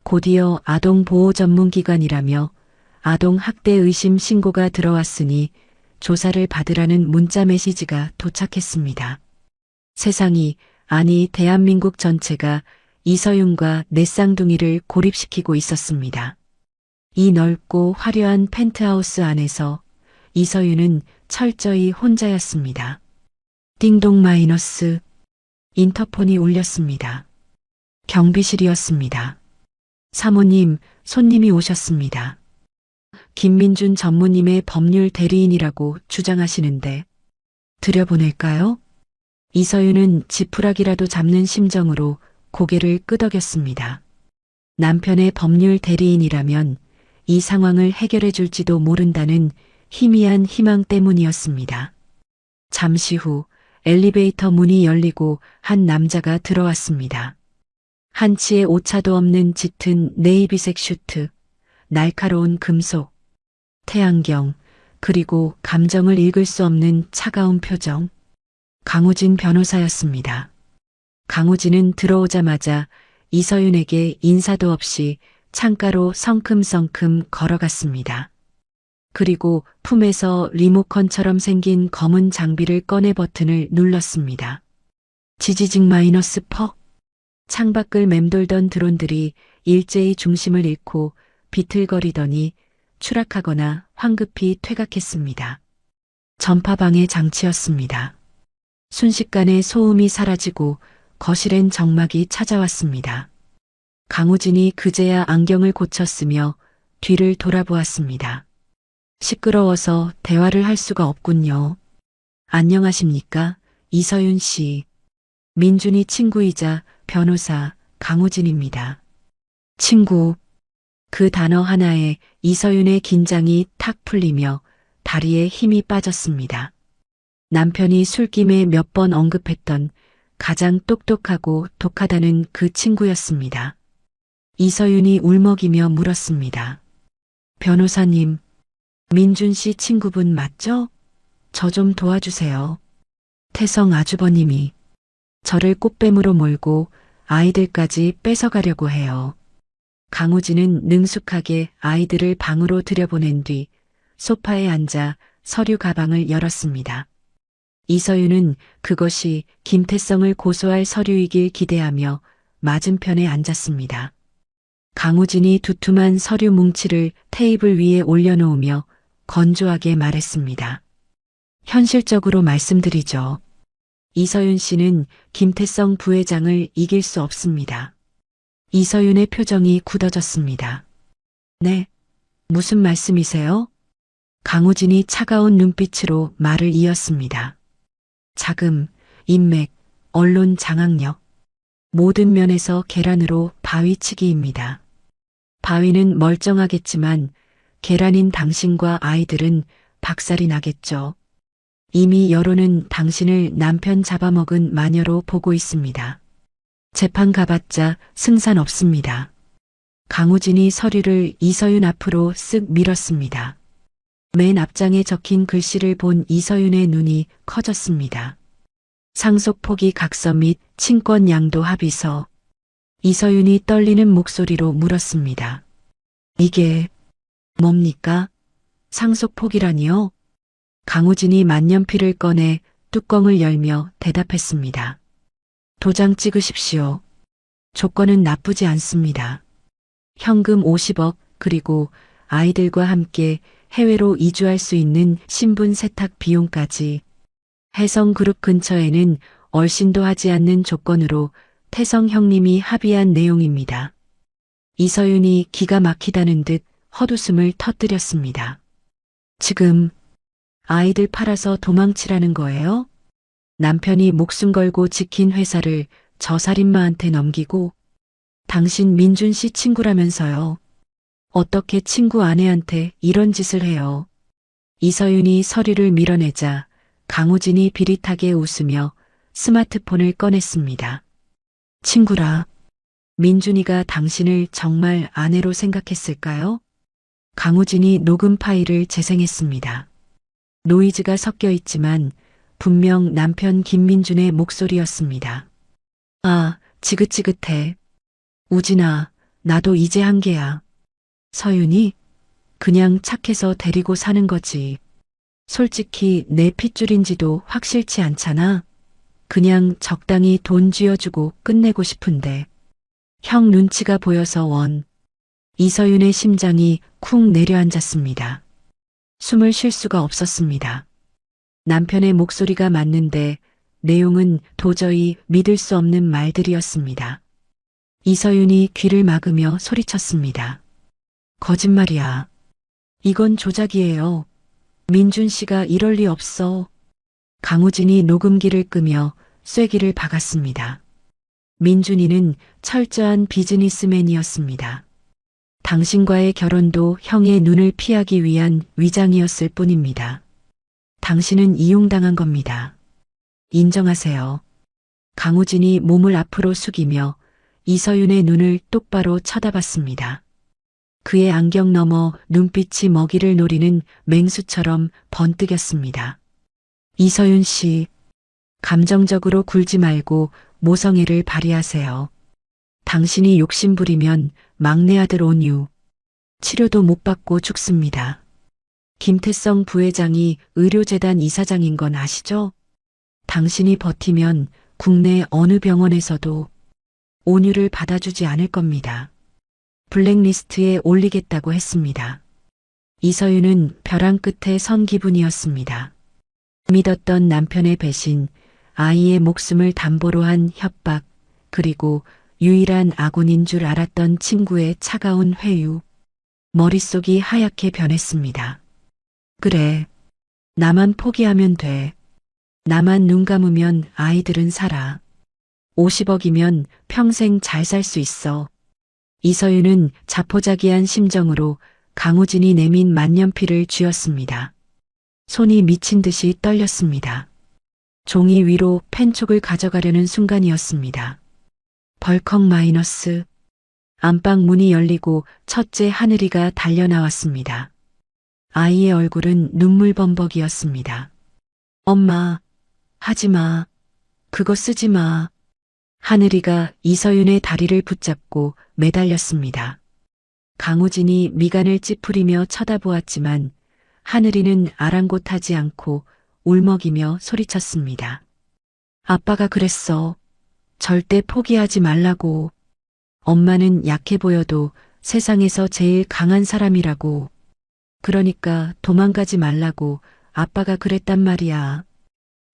곧이어 아동보호전문기관이라며 아동학대 의심 신고가 들어왔으니 조사를 받으라는 문자 메시지가 도착했습니다. 세상이, 아니 대한민국 전체가 이서윤과 내 쌍둥이를 고립시키고 있었습니다. 이 넓고 화려한 펜트하우스 안에서 이서윤은 철저히 혼자였습니다. 띵동 마이너스. 인터폰이 울렸습니다. 경비실이었습니다. 사모님, 손님이 오셨습니다. 김민준 전무님의 법률 대리인이라고 주장하시는데 들여보낼까요? 이서윤은 지푸라기라도 잡는 심정으로 고개를 끄덕였습니다. 남편의 법률 대리인이라면 이 상황을 해결해 줄지도 모른다는 희미한 희망 때문이었습니다. 잠시 후 엘리베이터 문이 열리고 한 남자가 들어왔습니다. 한치의 오차도 없는 짙은 네이비색 슈트, 날카로운 금속, 태안경, 그리고 감정을 읽을 수 없는 차가운 표정. 강우진 변호사였습니다. 강우진은 들어오자마자 이서윤에게 인사도 없이 창가로 성큼성큼 걸어갔습니다. 그리고 품에서 리모컨처럼 생긴 검은 장비를 꺼내 버튼을 눌렀습니다. 지지직 마이너스 퍽. 창밖을 맴돌던 드론들이 일제히 중심을 잃고 비틀거리더니 추락하거나 황급히 퇴각했습니다. 전파방해 장치였습니다. 순식간에 소음이 사라지고 거실엔 정막이 찾아왔습니다. 강우진이 그제야 안경을 고쳤으며 뒤를 돌아보았습니다. 시끄러워서 대화를 할 수가 없군요. 안녕하십니까? 이서윤 씨. 민준이 친구이자 변호사 강우진입니다. 친구. 그 단어 하나에 이서윤의 긴장이 탁 풀리며 다리에 힘이 빠졌습니다. 남편이 술김에 몇 번 언급했던 가장 똑똑하고 독하다는 그 친구였습니다. 이서윤이 울먹이며 물었습니다. 변호사님, 민준 씨 친구분 맞죠? 저 좀 도와주세요. 태성 아주버님이 저를 꽃뱀으로 몰고 아이들까지 뺏어가려고 해요. 강우진은 능숙하게 아이들을 방으로 들여보낸 뒤 소파에 앉아 서류 가방을 열었습니다. 이서윤은 그것이 김태성을 고소할 서류이길 기대하며 맞은편에 앉았습니다. 강우진이 두툼한 서류 뭉치를 테이블 위에 올려놓으며 건조하게 말했습니다. 현실적으로 말씀드리죠. 이서윤 씨는 김태성 부회장을 이길 수 없습니다. 이서윤의 표정이 굳어졌습니다. 네, 무슨 말씀이세요? 강우진이 차가운 눈빛으로 말을 이었습니다. 자금, 인맥, 언론 장악력, 모든 면에서 계란으로 바위치기입니다. 바위는 멀쩡하겠지만 계란인 당신과 아이들은 박살이 나겠죠. 이미 여론은 당신을 남편 잡아먹은 마녀로 보고 있습니다. 재판 가봤자 승산 없습니다. 강우진이 서류를 이서윤 앞으로 쓱 밀었습니다. 맨 앞장에 적힌 글씨를 본 이서윤의 눈이 커졌습니다. 상속 포기 각서 및 친권 양도 합의서. 이서윤이 떨리는 목소리로 물었습니다. 이게 뭡니까? 상속 포기라니요? 강우진이 만년필을 꺼내 뚜껑을 열며 대답했습니다. 도장 찍으십시오. 조건은 나쁘지 않습니다. 현금 50억 그리고 아이들과 함께 해외로 이주할 수 있는 신분 세탁 비용까지. 혜성그룹 근처에는 얼씬도 하지 않는 조건으로 태성 형님이 합의한 내용입니다. 이서윤이 기가 막히다는 듯 헛웃음을 터뜨렸습니다. 지금 아이들 팔아서 도망치라는 거예요? 남편이 목숨 걸고 지킨 회사를 저 살인마한테 넘기고 당신 민준 씨 친구라면서요. 어떻게 친구 아내한테 이런 짓을 해요. 이서윤이 서류를 밀어내자 강우진이 비릿하게 웃으며 스마트폰을 꺼냈습니다. 친구라. 민준이가 당신을 정말 아내로 생각했을까요? 강우진이 녹음 파일을 재생했습니다. 노이즈가 섞여 있지만 분명 남편 김민준의 목소리였습니다. 아, 지긋지긋해. 우진아, 나도 이제 한계야. 서윤이? 그냥 착해서 데리고 사는 거지. 솔직히 내 핏줄인지도 확실치 않잖아. 그냥 적당히 돈 쥐어주고 끝내고 싶은데. 형 눈치가 보여서 원. 이서윤의 심장이 쿵 내려앉았습니다. 숨을 쉴 수가 없었습니다. 남편의 목소리가 맞는데 내용은 도저히 믿을 수 없는 말들이었습니다. 이서윤이 귀를 막으며 소리쳤습니다. 거짓말이야. 이건 조작이에요. 민준 씨가 이럴 리 없어. 강우진이 녹음기를 끄며 쐐기를 박았습니다. 민준이는 철저한 비즈니스맨이었습니다. 당신과의 결혼도 형의 눈을 피하기 위한 위장이었을 뿐입니다. 당신은 이용당한 겁니다. 인정하세요. 강우진이 몸을 앞으로 숙이며 이서윤의 눈을 똑바로 쳐다봤습니다. 그의 안경 너머 눈빛이 먹이를 노리는 맹수처럼 번뜩였습니다. 이서윤 씨, 감정적으로 굴지 말고 모성애를 발휘하세요. 당신이 욕심부리면 막내 아들 온유, 치료도 못 받고 죽습니다. 김태성 부회장이 의료재단 이사장인 건 아시죠? 당신이 버티면 국내 어느 병원에서도 온유를 받아주지 않을 겁니다. 블랙리스트에 올리겠다고 했습니다. 이서윤은 벼랑 끝에 선 기분이었습니다. 믿었던 남편의 배신, 아이의 목숨을 담보로 한 협박, 그리고 유일한 아군인 줄 알았던 친구의 차가운 회유. 머릿속이 하얗게 변했습니다. 그래. 나만 포기하면 돼. 나만 눈 감으면 아이들은 살아. 50억이면 평생 잘 살 수 있어. 이서윤은 자포자기한 심정으로 강우진이 내민 만년필을 쥐었습니다. 손이 미친 듯이 떨렸습니다. 종이 위로 펜촉을 가져가려는 순간이었습니다. 벌컥 마이너스. 안방 문이 열리고 첫째 하늘이가 달려나왔습니다. 아이의 얼굴은 눈물범벅이었습니다. 엄마, 하지마. 그거 쓰지마. 하늘이가 이서윤의 다리를 붙잡고 매달렸습니다. 강우진이 미간을 찌푸리며 쳐다보았지만 하늘이는 아랑곳하지 않고 울먹이며 소리쳤습니다. 아빠가 그랬어. 절대 포기하지 말라고. 엄마는 약해 보여도 세상에서 제일 강한 사람이라고. 그러니까 도망가지 말라고 아빠가 그랬단 말이야.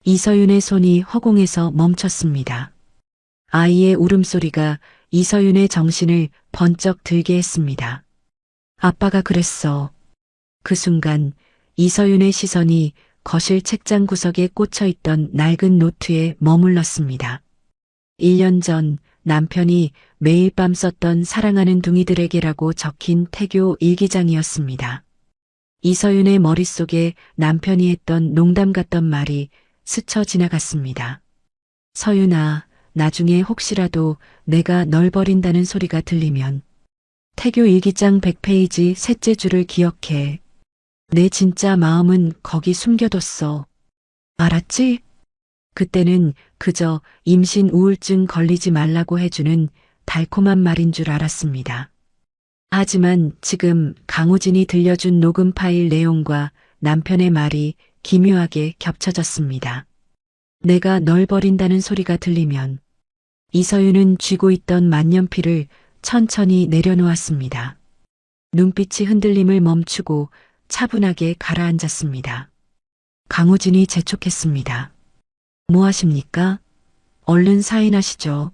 이서윤의 손이 허공에서 멈췄습니다. 아이의 울음소리가 이서윤의 정신을 번쩍 들게 했습니다. 아빠가 그랬어. 그 순간 이서윤의 시선이 거실 책장 구석에 꽂혀있던 낡은 노트에 머물렀습니다. 1년 전 남편이 매일 밤 썼던 사랑하는 둥이들에게라고 적힌 태교 일기장이었습니다. 이서윤의 머릿속에 남편이 했던 농담 같던 말이 스쳐 지나갔습니다. 서윤아, 나중에 혹시라도 내가 널 버린다는 소리가 들리면 태교 일기장 100페이지 셋째 줄을 기억해. 내 진짜 마음은 거기 숨겨뒀어. 알았지? 그때는 그저 임신 우울증 걸리지 말라고 해주는 달콤한 말인 줄 알았습니다. 하지만 지금 강우진이 들려준 녹음 파일 내용과 남편의 말이 기묘하게 겹쳐졌습니다. 내가 널 버린다는 소리가 들리면. 이서윤은 쥐고 있던 만년필을 천천히 내려놓았습니다. 눈빛이 흔들림을 멈추고 차분하게 가라앉았습니다. 강우진이 재촉했습니다. 뭐 하십니까? 얼른 사인하시죠.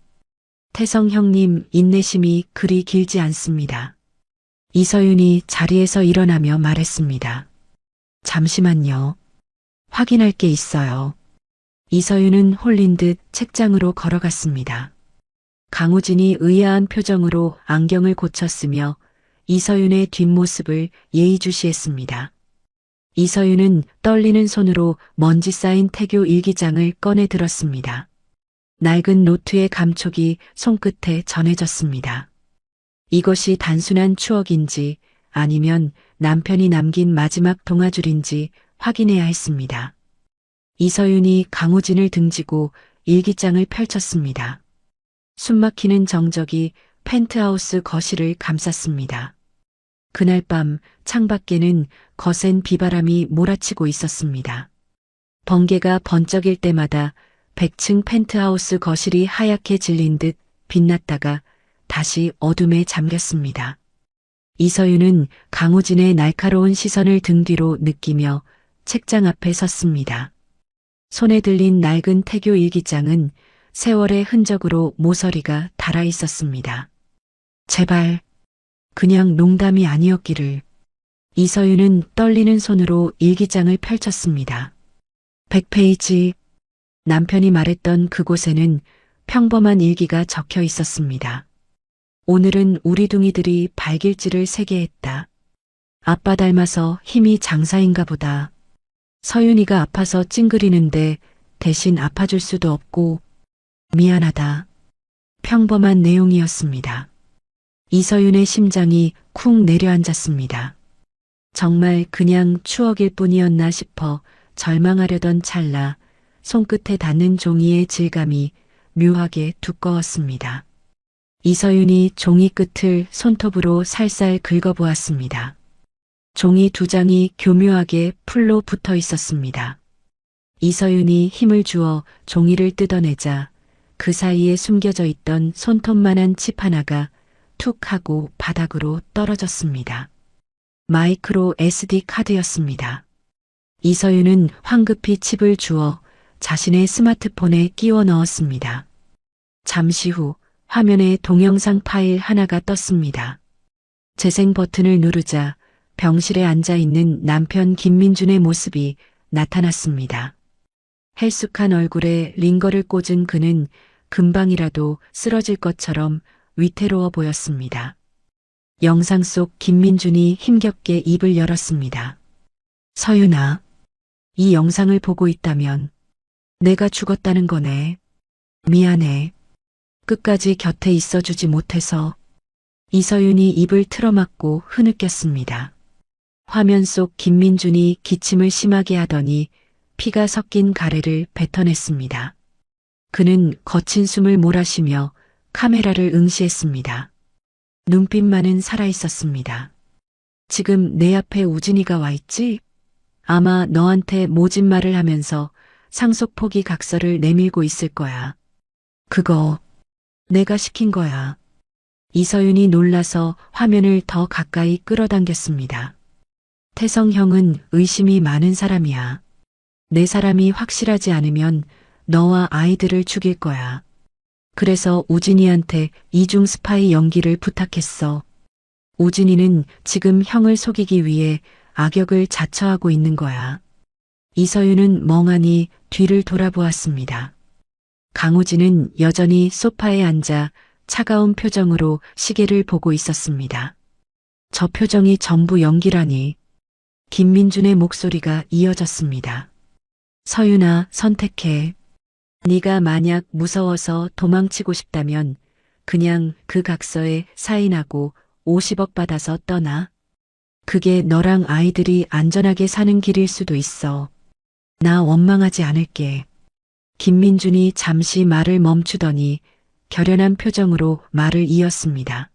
태성 형님 인내심이 그리 길지 않습니다. 이서윤이 자리에서 일어나며 말했습니다. 잠시만요. 확인할 게 있어요. 이서윤은 홀린 듯 책장으로 걸어갔습니다. 강우진이 의아한 표정으로 안경을 고쳤으며 이서윤의 뒷모습을 예의주시했습니다. 이서윤은 떨리는 손으로 먼지 쌓인 태교 일기장을 꺼내 들었습니다. 낡은 노트의 감촉이 손끝에 전해졌습니다. 이것이 단순한 추억인지 아니면 남편이 남긴 마지막 동화줄인지 확인해야 했습니다. 이서윤이 강우진을 등지고 일기장을 펼쳤습니다. 숨막히는 정적이 펜트하우스 거실을 감쌌습니다. 그날 밤 창밖에는 거센 비바람이 몰아치고 있었습니다. 번개가 번쩍일 때마다 100층 펜트하우스 거실이 하얗게 질린 듯 빛났다가 다시 어둠에 잠겼습니다. 이서윤은 강우진의 날카로운 시선을 등 뒤로 느끼며 책장 앞에 섰습니다. 손에 들린 낡은 태교 일기장은 세월의 흔적으로 모서리가 닳아 있었습니다. 제발, 그냥 농담이 아니었기를. 이서윤은 떨리는 손으로 일기장을 펼쳤습니다. 100페이지. 남편이 말했던 그곳에는 평범한 일기가 적혀 있었습니다. 오늘은 우리 둥이들이 발길질을 세게 했다. 아빠 닮아서 힘이 장사인가 보다. 서윤이가 아파서 찡그리는데 대신 아파줄 수도 없고 미안하다. 평범한 내용이었습니다. 이서윤의 심장이 쿵 내려앉았습니다. 정말 그냥 추억일 뿐이었나 싶어 절망하려던 찰나 손끝에 닿는 종이의 질감이 묘하게 두꺼웠습니다. 이서윤이 종이 끝을 손톱으로 살살 긁어보았습니다. 종이 2장이 교묘하게 풀로 붙어 있었습니다. 이서윤이 힘을 주어 종이를 뜯어내자 그 사이에 숨겨져 있던 손톱만한 칩 하나가 툭 하고 바닥으로 떨어졌습니다. 마이크로 SD 카드였습니다. 이서윤은 황급히 칩을 주워 자신의 스마트폰에 끼워 넣었습니다. 잠시 후 화면에 동영상 파일 하나가 떴습니다. 재생 버튼을 누르자 병실에 앉아 있는 남편 김민준의 모습이 나타났습니다. 헬쑥한 얼굴에 링거를 꽂은 그는 금방이라도 쓰러질 것처럼 위태로워 보였습니다. 영상 속 김민준이 힘겹게 입을 열었습니다. 서윤아, 이 영상을 보고 있다면 내가 죽었다는 거네. 미안해. 끝까지 곁에 있어주지 못해서. 이서윤이 입을 틀어막고 흐느꼈습니다. 화면 속 김민준이 기침을 심하게 하더니 피가 섞인 가래를 뱉어냈습니다. 그는 거친 숨을 몰아쉬며 카메라를 응시했습니다. 눈빛만은 살아있었습니다. 지금 내 앞에 우진이가 와 있지? 아마 너한테 모진 말을 하면서 상속 포기 각서를 내밀고 있을 거야. 그거 내가 시킨 거야. 이서윤이 놀라서 화면을 더 가까이 끌어당겼습니다. 태성 형은 의심이 많은 사람이야. 내 사람이 확실하지 않으면 너와 아이들을 죽일 거야. 그래서 우진이한테 이중 스파이 연기를 부탁했어. 우진이는 지금 형을 속이기 위해 악역을 자처하고 있는 거야. 이서윤은 멍하니 뒤를 돌아보았습니다. 강우진은 여전히 소파에 앉아 차가운 표정으로 시계를 보고 있었습니다. 저 표정이 전부 연기라니. 김민준의 목소리가 이어졌습니다. 서윤아, 선택해. 네가 만약 무서워서 도망치고 싶다면 그냥 그 각서에 사인하고 50억 받아서 떠나. 그게 너랑 아이들이 안전하게 사는 길일 수도 있어. 나 원망하지 않을게. 김민준이 잠시 말을 멈추더니 결연한 표정으로 말을 이었습니다.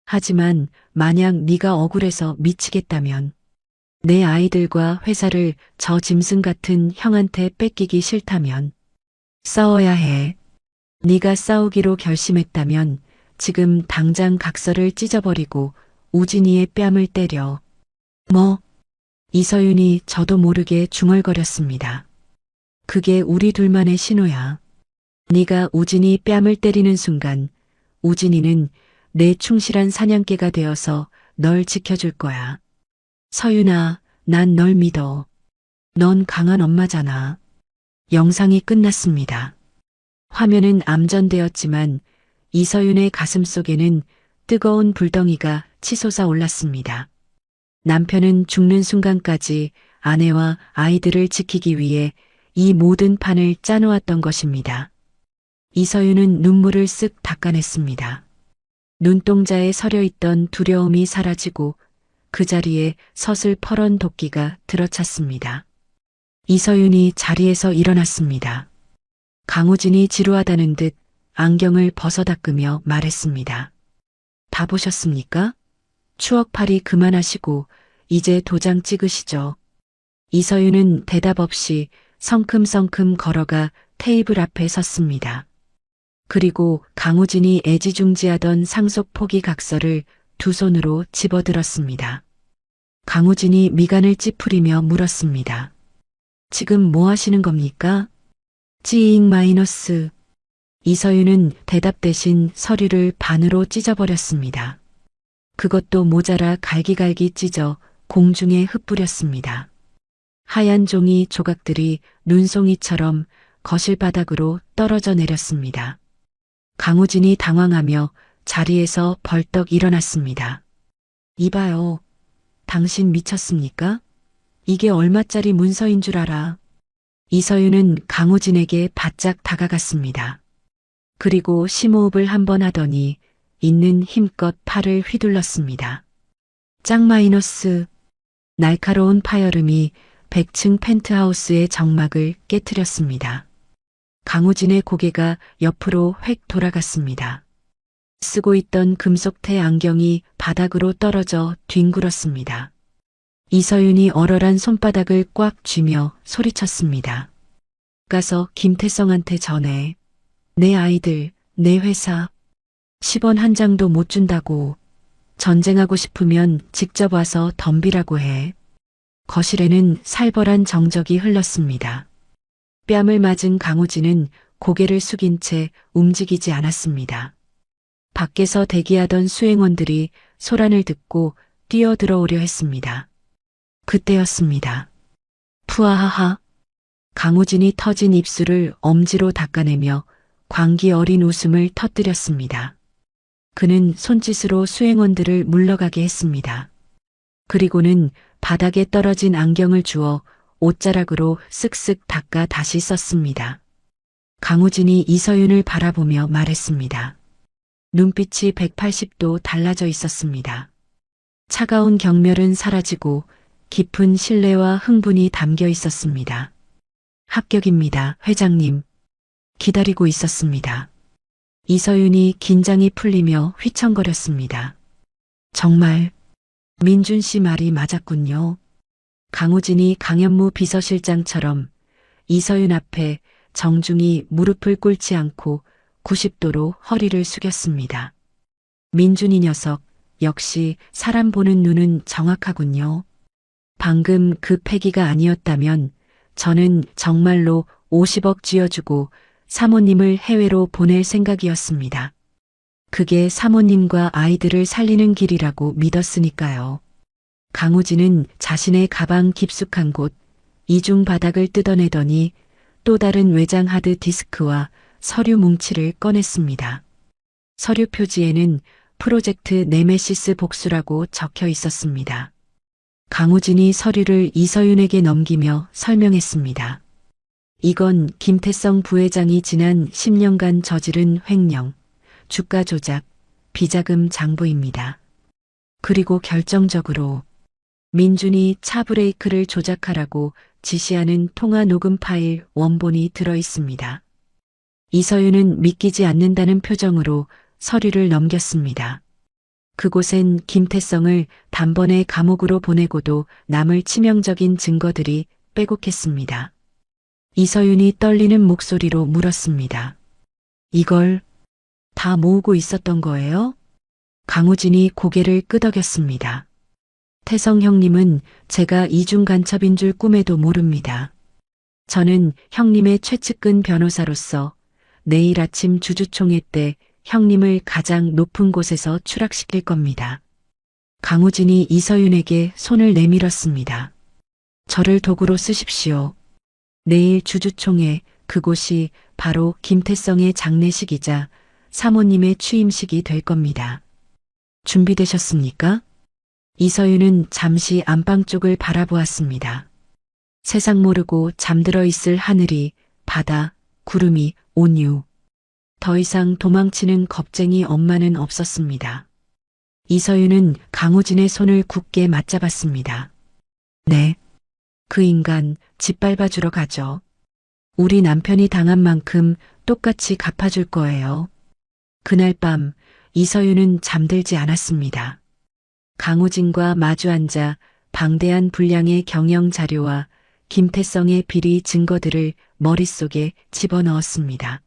하지만 만약 네가 억울해서 미치겠다면 내 아이들과 회사를 저 짐승 같은 형한테 뺏기기 싫다면 싸워야 해. 네가 싸우기로 결심했다면 지금 당장 각서를 찢어버리고 우진이의 뺨을 때려. 뭐? 이서윤이 저도 모르게 중얼거렸습니다. 그게 우리 둘만의 신호야. 네가 우진이 뺨을 때리는 순간 우진이는 내 충실한 사냥개가 되어서 널 지켜줄 거야. 서윤아, 난 널 믿어. 넌 강한 엄마잖아. 영상이 끝났습니다. 화면은 암전되었지만 이서윤의 가슴 속에는 뜨거운 불덩이가 치솟아 올랐습니다. 남편은 죽는 순간까지 아내와 아이들을 지키기 위해 이 모든 판을 짜놓았던 것입니다. 이서윤은 눈물을 쓱 닦아냈습니다. 눈동자에 서려있던 두려움이 사라지고 그 자리에 서슬퍼런 도끼가 들어찼습니다. 이서윤이 자리에서 일어났습니다. 강우진이 지루하다는 듯 안경을 벗어닦으며 말했습니다. 다 보셨습니까? 추억팔이 그만하시고 이제 도장 찍으시죠. 이서윤은 대답 없이 성큼성큼 걸어가 테이블 앞에 섰습니다. 그리고 강우진이 애지중지하던 상속 포기 각서를 두 손으로 집어들었습니다. 강우진이 미간을 찌푸리며 물었습니다. 지금 뭐 하시는 겁니까? 찌잉 마이너스. 이서윤은 대답 대신 서류를 반으로 찢어버렸습니다. 그것도 모자라 갈기갈기 찢어 공중에 흩뿌렸습니다. 하얀 종이 조각들이 눈송이처럼 거실 바닥으로 떨어져 내렸습니다. 강우진이 당황하며 자리에서 벌떡 일어났습니다. 이봐요. 당신 미쳤습니까? 이게 얼마짜리 문서인 줄 알아. 이서윤은 강우진에게 바짝 다가갔습니다. 그리고 심호흡을 한번 하더니 있는 힘껏 팔을 휘둘렀습니다. 짱 마이너스. 날카로운 파열음이 100층 펜트하우스의 정막을 깨트렸습니다. 강우진의 고개가 옆으로 획 돌아갔습니다. 쓰고 있던 금속태 안경이 바닥으로 떨어져 뒹굴었습니다. 이서윤이 얼얼한 손바닥을 꽉 쥐며 소리쳤습니다. 가서 김태성한테 전해. 내 아이들, 내 회사 10원 한 장도 못 준다고. 전쟁하고 싶으면 직접 와서 덤비라고 해. 거실에는 살벌한 정적이 흘렀습니다. 뺨을 맞은 강우진은 고개를 숙인 채 움직이지 않았습니다. 밖에서 대기하던 수행원들이 소란을 듣고 뛰어들어오려 했습니다. 그때였습니다. 푸아하하. 강우진이 터진 입술을 엄지로 닦아내며 광기 어린 웃음을 터뜨렸습니다. 그는 손짓으로 수행원들을 물러가게 했습니다. 그리고는 바닥에 떨어진 안경을 주워 옷자락으로 쓱쓱 닦아 다시 썼습니다. 강우진이 이서윤을 바라보며 말했습니다. 눈빛이 180도 달라져 있었습니다. 차가운 경멸은 사라지고 깊은 신뢰와 흥분이 담겨 있었습니다. 합격입니다, 회장님. 기다리고 있었습니다. 이서윤이 긴장이 풀리며 휘청거렸습니다. 정말 민준 씨 말이 맞았군요. 강우진이 강현무 비서실장처럼 이서윤 앞에 정중히 무릎을 꿇지 않고 90도로 허리를 숙였습니다. 민준이 녀석 역시 사람 보는 눈은 정확하군요. 방금 그 패기가 아니었다면 저는 정말로 50억 쥐어주고 사모님을 해외로 보낼 생각이었습니다. 그게 사모님과 아이들을 살리는 길이라고 믿었으니까요. 강우진은 자신의 가방 깊숙한 곳 이중 바닥을 뜯어내더니 또 다른 외장 하드 디스크와 서류 뭉치를 꺼냈습니다. 서류 표지에는 프로젝트 네메시스 복수라고 적혀 있었습니다. 강우진이 서류를 이서윤에게 넘기며 설명했습니다. 이건 김태성 부회장이 지난 10년간 저지른 횡령, 주가 조작, 비자금 장부입니다. 그리고 결정적으로 민준이 차 브레이크를 조작하라고 지시하는 통화 녹음 파일 원본이 들어 있습니다. 이서윤은 믿기지 않는다는 표정으로 서류를 넘겼습니다. 그곳엔 김태성을 단번에 감옥으로 보내고도 남을 치명적인 증거들이 빼곡했습니다. 이서윤이 떨리는 목소리로 물었습니다. 이걸 다 모으고 있었던 거예요? 강우진이 고개를 끄덕였습니다. 태성 형님은 제가 이중 간첩인 줄 꿈에도 모릅니다. 저는 형님의 최측근 변호사로서 내일 아침 주주총회 때 형님을 가장 높은 곳에서 추락시킬 겁니다. 강우진이 이서윤에게 손을 내밀었습니다. 저를 도구로 쓰십시오. 내일 주주총회 그곳이 바로 김태성의 장례식이자 사모님의 취임식이 될 겁니다. 준비되셨습니까? 이서윤은 잠시 안방 쪽을 바라보았습니다. 세상 모르고 잠들어 있을 하늘이, 바다, 구름이, 온유. 더 이상 도망치는 겁쟁이 엄마는 없었습니다. 이서윤은 강우진의 손을 굳게 맞잡았습니다. 네. 그 인간 짓밟아주러 가죠. 우리 남편이 당한 만큼 똑같이 갚아줄 거예요. 그날 밤 이서윤은 잠들지 않았습니다. 강우진과 마주 앉아 방대한 분량의 경영 자료와 김태성의 비리 증거들을 머릿속에 집어넣었습니다.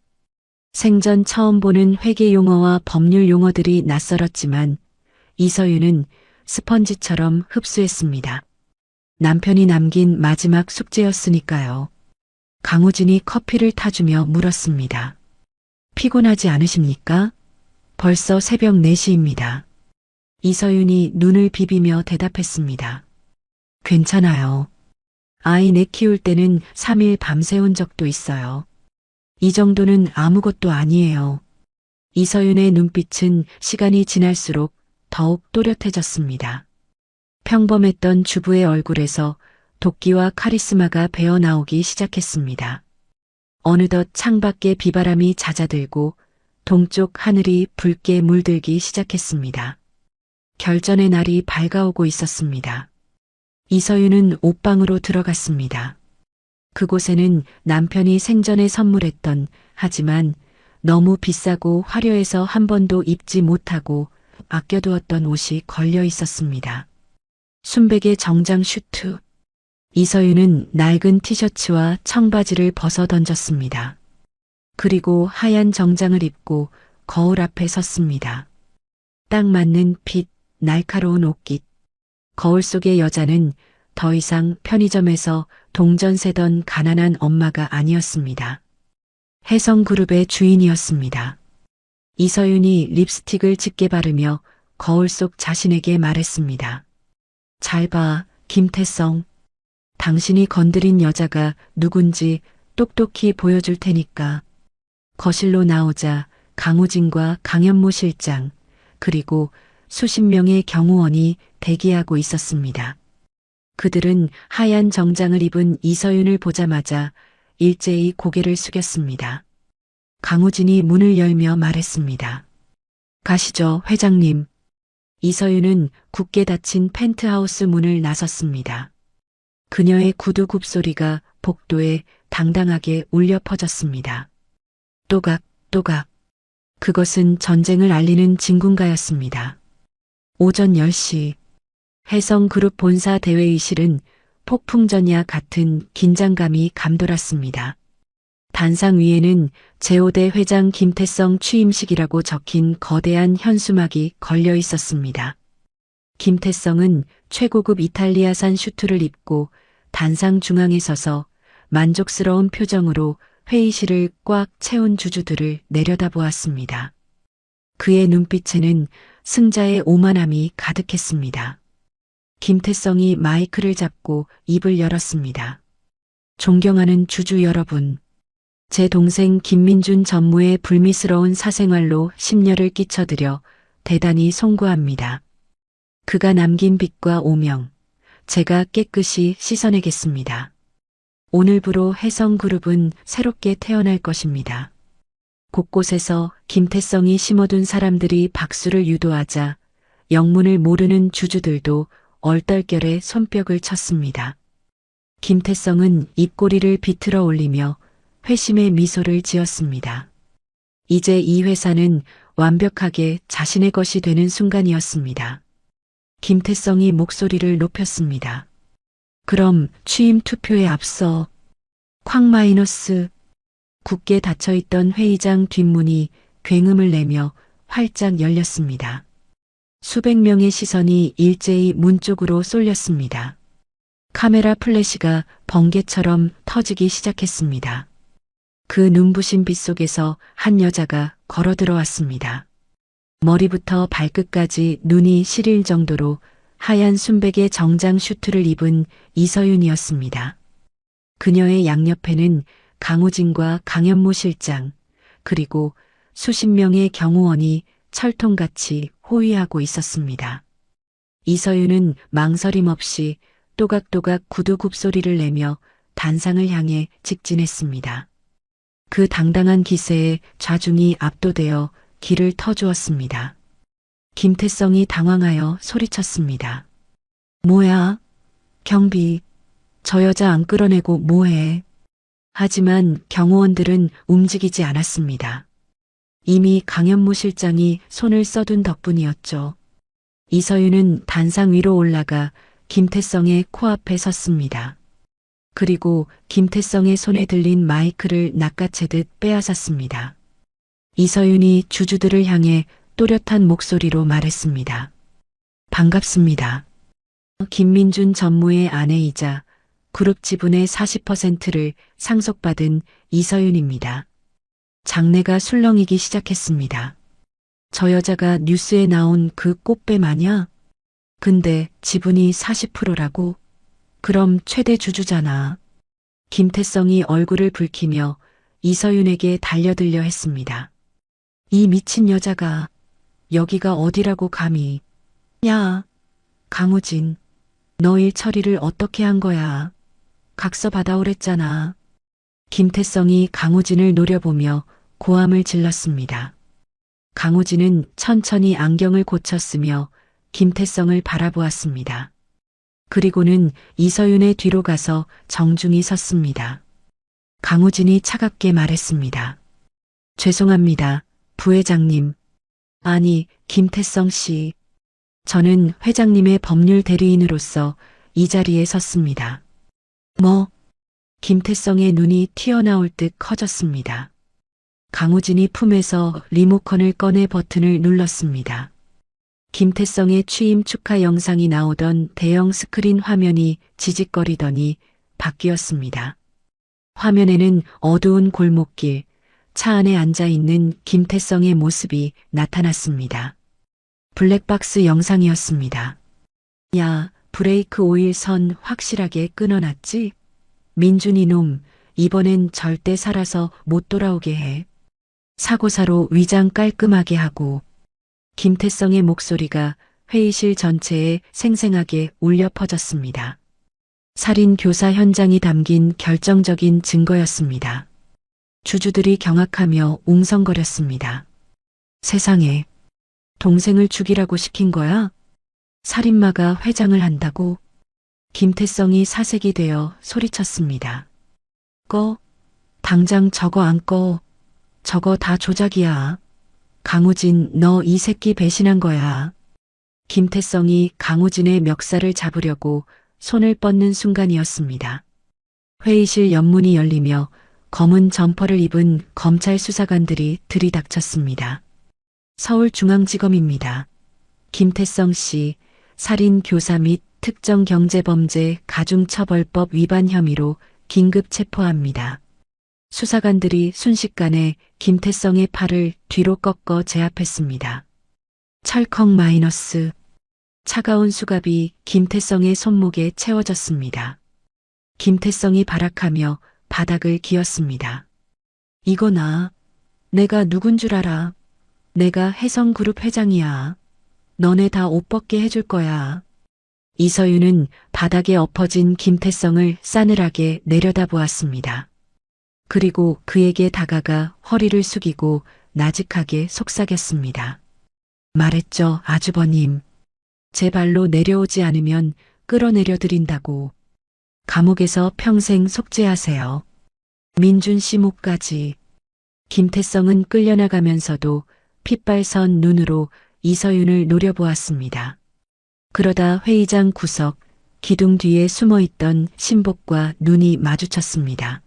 생전 처음 보는 회계 용어와 법률 용어들이 낯설었지만 이서윤은 스펀지처럼 흡수했습니다. 남편이 남긴 마지막 숙제였으니까요. 강우진이 커피를 타주며 물었습니다. 피곤하지 않으십니까? 벌써 새벽 4시입니다. 이서윤이 눈을 비비며 대답했습니다. 괜찮아요. 아이 내 키울 때는 3일 밤새운 적도 있어요. 이 정도는 아무것도 아니에요. 이서윤의 눈빛은 시간이 지날수록 더욱 또렷해졌습니다. 평범했던 주부의 얼굴에서 도끼와 카리스마가 배어나오기 시작했습니다. 어느덧 창밖에 비바람이 잦아들고 동쪽 하늘이 붉게 물들기 시작했습니다. 결전의 날이 밝아오고 있었습니다. 이서윤은 옷방으로 들어갔습니다. 그곳에는 남편이 생전에 선물했던 하지만 너무 비싸고 화려해서 한 번도 입지 못하고 아껴두었던 옷이 걸려 있었습니다. 순백의 정장 슈트. 이서윤은 낡은 티셔츠와 청바지를 벗어 던졌습니다. 그리고 하얀 정장을 입고 거울 앞에 섰습니다. 딱 맞는 핏, 날카로운 옷깃. 거울 속의 여자는 더 이상 편의점에서 동전 세던 가난한 엄마가 아니었습니다. 혜성그룹의 주인이었습니다. 이서윤이 립스틱을 짙게 바르며 거울 속 자신에게 말했습니다. 잘 봐, 김태성. 당신이 건드린 여자가 누군지 똑똑히 보여줄 테니까. 거실로 나오자 강우진과 강현모 실장, 그리고 수십 명의 경호원이 대기하고 있었습니다. 그들은 하얀 정장을 입은 이서윤을 보자마자 일제히 고개를 숙였습니다. 강우진이 문을 열며 말했습니다. 가시죠, 회장님. 이서윤은 굳게 닫힌 펜트하우스 문을 나섰습니다. 그녀의 구두 굽소리가 복도에 당당하게 울려 퍼졌습니다. 또각, 또각. 그것은 전쟁을 알리는 진군가였습니다. 오전 10시 혜성그룹 본사 대회의실은 폭풍전야 같은 긴장감이 감돌았습니다. 단상 위에는 제5대 회장 김태성 취임식이라고 적힌 거대한 현수막이 걸려 있었습니다. 김태성은 최고급 이탈리아산 슈트를 입고 단상 중앙에 서서 만족스러운 표정으로 회의실을 꽉 채운 주주들을 내려다보았습니다. 그의 눈빛에는 승자의 오만함이 가득했습니다. 김태성이 마이크를 잡고 입을 열었습니다. 존경하는 주주 여러분, 제 동생 김민준 전무의 불미스러운 사생활로 심려를 끼쳐드려 대단히 송구합니다. 그가 남긴 빚과 오명, 제가 깨끗이 씻어내겠습니다. 오늘부로 혜성그룹은 새롭게 태어날 것입니다. 곳곳에서 김태성이 심어둔 사람들이 박수를 유도하자 영문을 모르는 주주들도 얼떨결에 손뼉을 쳤습니다. 김태성은 입꼬리를 비틀어 올리며 회심의 미소를 지었습니다. 이제 이 회사는 완벽하게 자신의 것이 되는 순간이었습니다. 김태성이 목소리를 높였습니다. 그럼 취임 투표에 앞서 쾅 굳게 닫혀있던 회의장 뒷문이 굉음을 내며 활짝 열렸습니다. 수백 명의 시선이 일제히 문 쪽으로 쏠렸습니다. 카메라 플래시가 번개처럼 터지기 시작했습니다. 그 눈부신 빛 속에서 한 여자가 걸어 들어왔습니다. 머리부터 발끝까지 눈이 시릴 정도로 하얀 순백의 정장 슈트를 입은 이서윤이었습니다. 그녀의 양옆에는 강우진과 강현모 실장, 그리고 수십 명의 경호원이 철통같이 호위하고 있었습니다. 이서윤은 망설임 없이 또각또각 구두 굽소리를 내며 단상을 향해 직진했습니다. 그 당당한 기세에 좌중이 압도되어 길을 터주었습니다. 김태성이 당황하여 소리쳤습니다. 뭐야? 경비, 저 여자 안 끌어내고 뭐해? 하지만 경호원들은 움직이지 않았습니다. 이미 강현무 실장이 손을 써둔 덕분이었죠. 이서윤은 단상 위로 올라가 김태성의 코앞에 섰습니다. 그리고 김태성의 손에 들린 마이크를 낚아채듯 빼앗았습니다. 이서윤이 주주들을 향해 또렷한 목소리로 말했습니다. 반갑습니다. 김민준 전무의 아내이자 그룹 지분의 40%를 상속받은 이서윤입니다. 장내가 술렁이기 시작했습니다. 저 여자가 뉴스에 나온 그 꽃뱀 아냐? 근데 지분이 40%라고? 그럼 최대 주주잖아. 김태성이 얼굴을 붉히며 이서윤에게 달려들려 했습니다. 이 미친 여자가 여기가 어디라고 감히. 야, 강우진, 너 일 처리를 어떻게 한 거야? 각서 받아오랬잖아. 김태성이 강우진을 노려보며 고함을 질렀습니다. 강우진은 천천히 안경을 고쳤으며 김태성을 바라보았습니다. 그리고는 이서윤의 뒤로 가서 정중히 섰습니다. 강우진이 차갑게 말했습니다. 죄송합니다, 부회장님. 아니, 김태성 씨. 저는 회장님의 법률 대리인으로서 이 자리에 섰습니다. 뭐? 김태성의 눈이 튀어나올 듯 커졌습니다. 강우진이 품에서 리모컨을 꺼내 버튼을 눌렀습니다. 김태성의 취임 축하 영상이 나오던 대형 스크린 화면이 지직거리더니 바뀌었습니다. 화면에는 어두운 골목길, 차 안에 앉아있는 김태성의 모습이 나타났습니다. 블랙박스 영상이었습니다. 야, 브레이크 오일 선 확실하게 끊어놨지? 민준이 놈, 이번엔 절대 살아서 못 돌아오게 해. 사고사로 위장 깔끔하게 하고. 김태성의 목소리가 회의실 전체에 생생하게 울려 퍼졌습니다. 살인 교사 현장이 담긴 결정적인 증거였습니다. 주주들이 경악하며 웅성거렸습니다. 세상에, 동생을 죽이라고 시킨 거야? 살인마가 회장을 한다고? 김태성이 사색이 되어 소리쳤습니다. 꺼, 당장 저거 안 꺼. 저거 다 조작이야. 강우진, 너 이 새끼 배신한 거야. 김태성이 강우진의 멱살을 잡으려고 손을 뻗는 순간이었습니다. 회의실 옆문이 열리며 검은 점퍼를 입은 검찰 수사관들이 들이닥쳤습니다. 서울중앙지검입니다. 김태성 씨, 살인 교사 및 특정경제범죄 가중처벌법 위반 혐의로 긴급 체포합니다. 수사관들이 순식간에 김태성의 팔을 뒤로 꺾어 제압했습니다. 철컥 마이너스. 차가운 수갑이 김태성의 손목에 채워졌습니다. 김태성이 발악하며 바닥을 기었습니다. 이거나, 내가 누군 줄 알아? 내가 혜성그룹 회장이야. 너네 다 옷 벗게 해줄 거야. 이서윤은 바닥에 엎어진 김태성을 싸늘하게 내려다보았습니다. 그리고 그에게 다가가 허리를 숙이고 나직하게 속삭였습니다. 말했죠, 아주버님. 제 발로 내려오지 않으면 끌어내려 드린다고. 감옥에서 평생 속죄하세요. 민준 씨 목까지. 김태성은 끌려나가면서도 핏발선 눈으로 이서윤을 노려보았습니다. 그러다 회의장 구석, 기둥 뒤에 숨어있던 신복과 눈이 마주쳤습니다.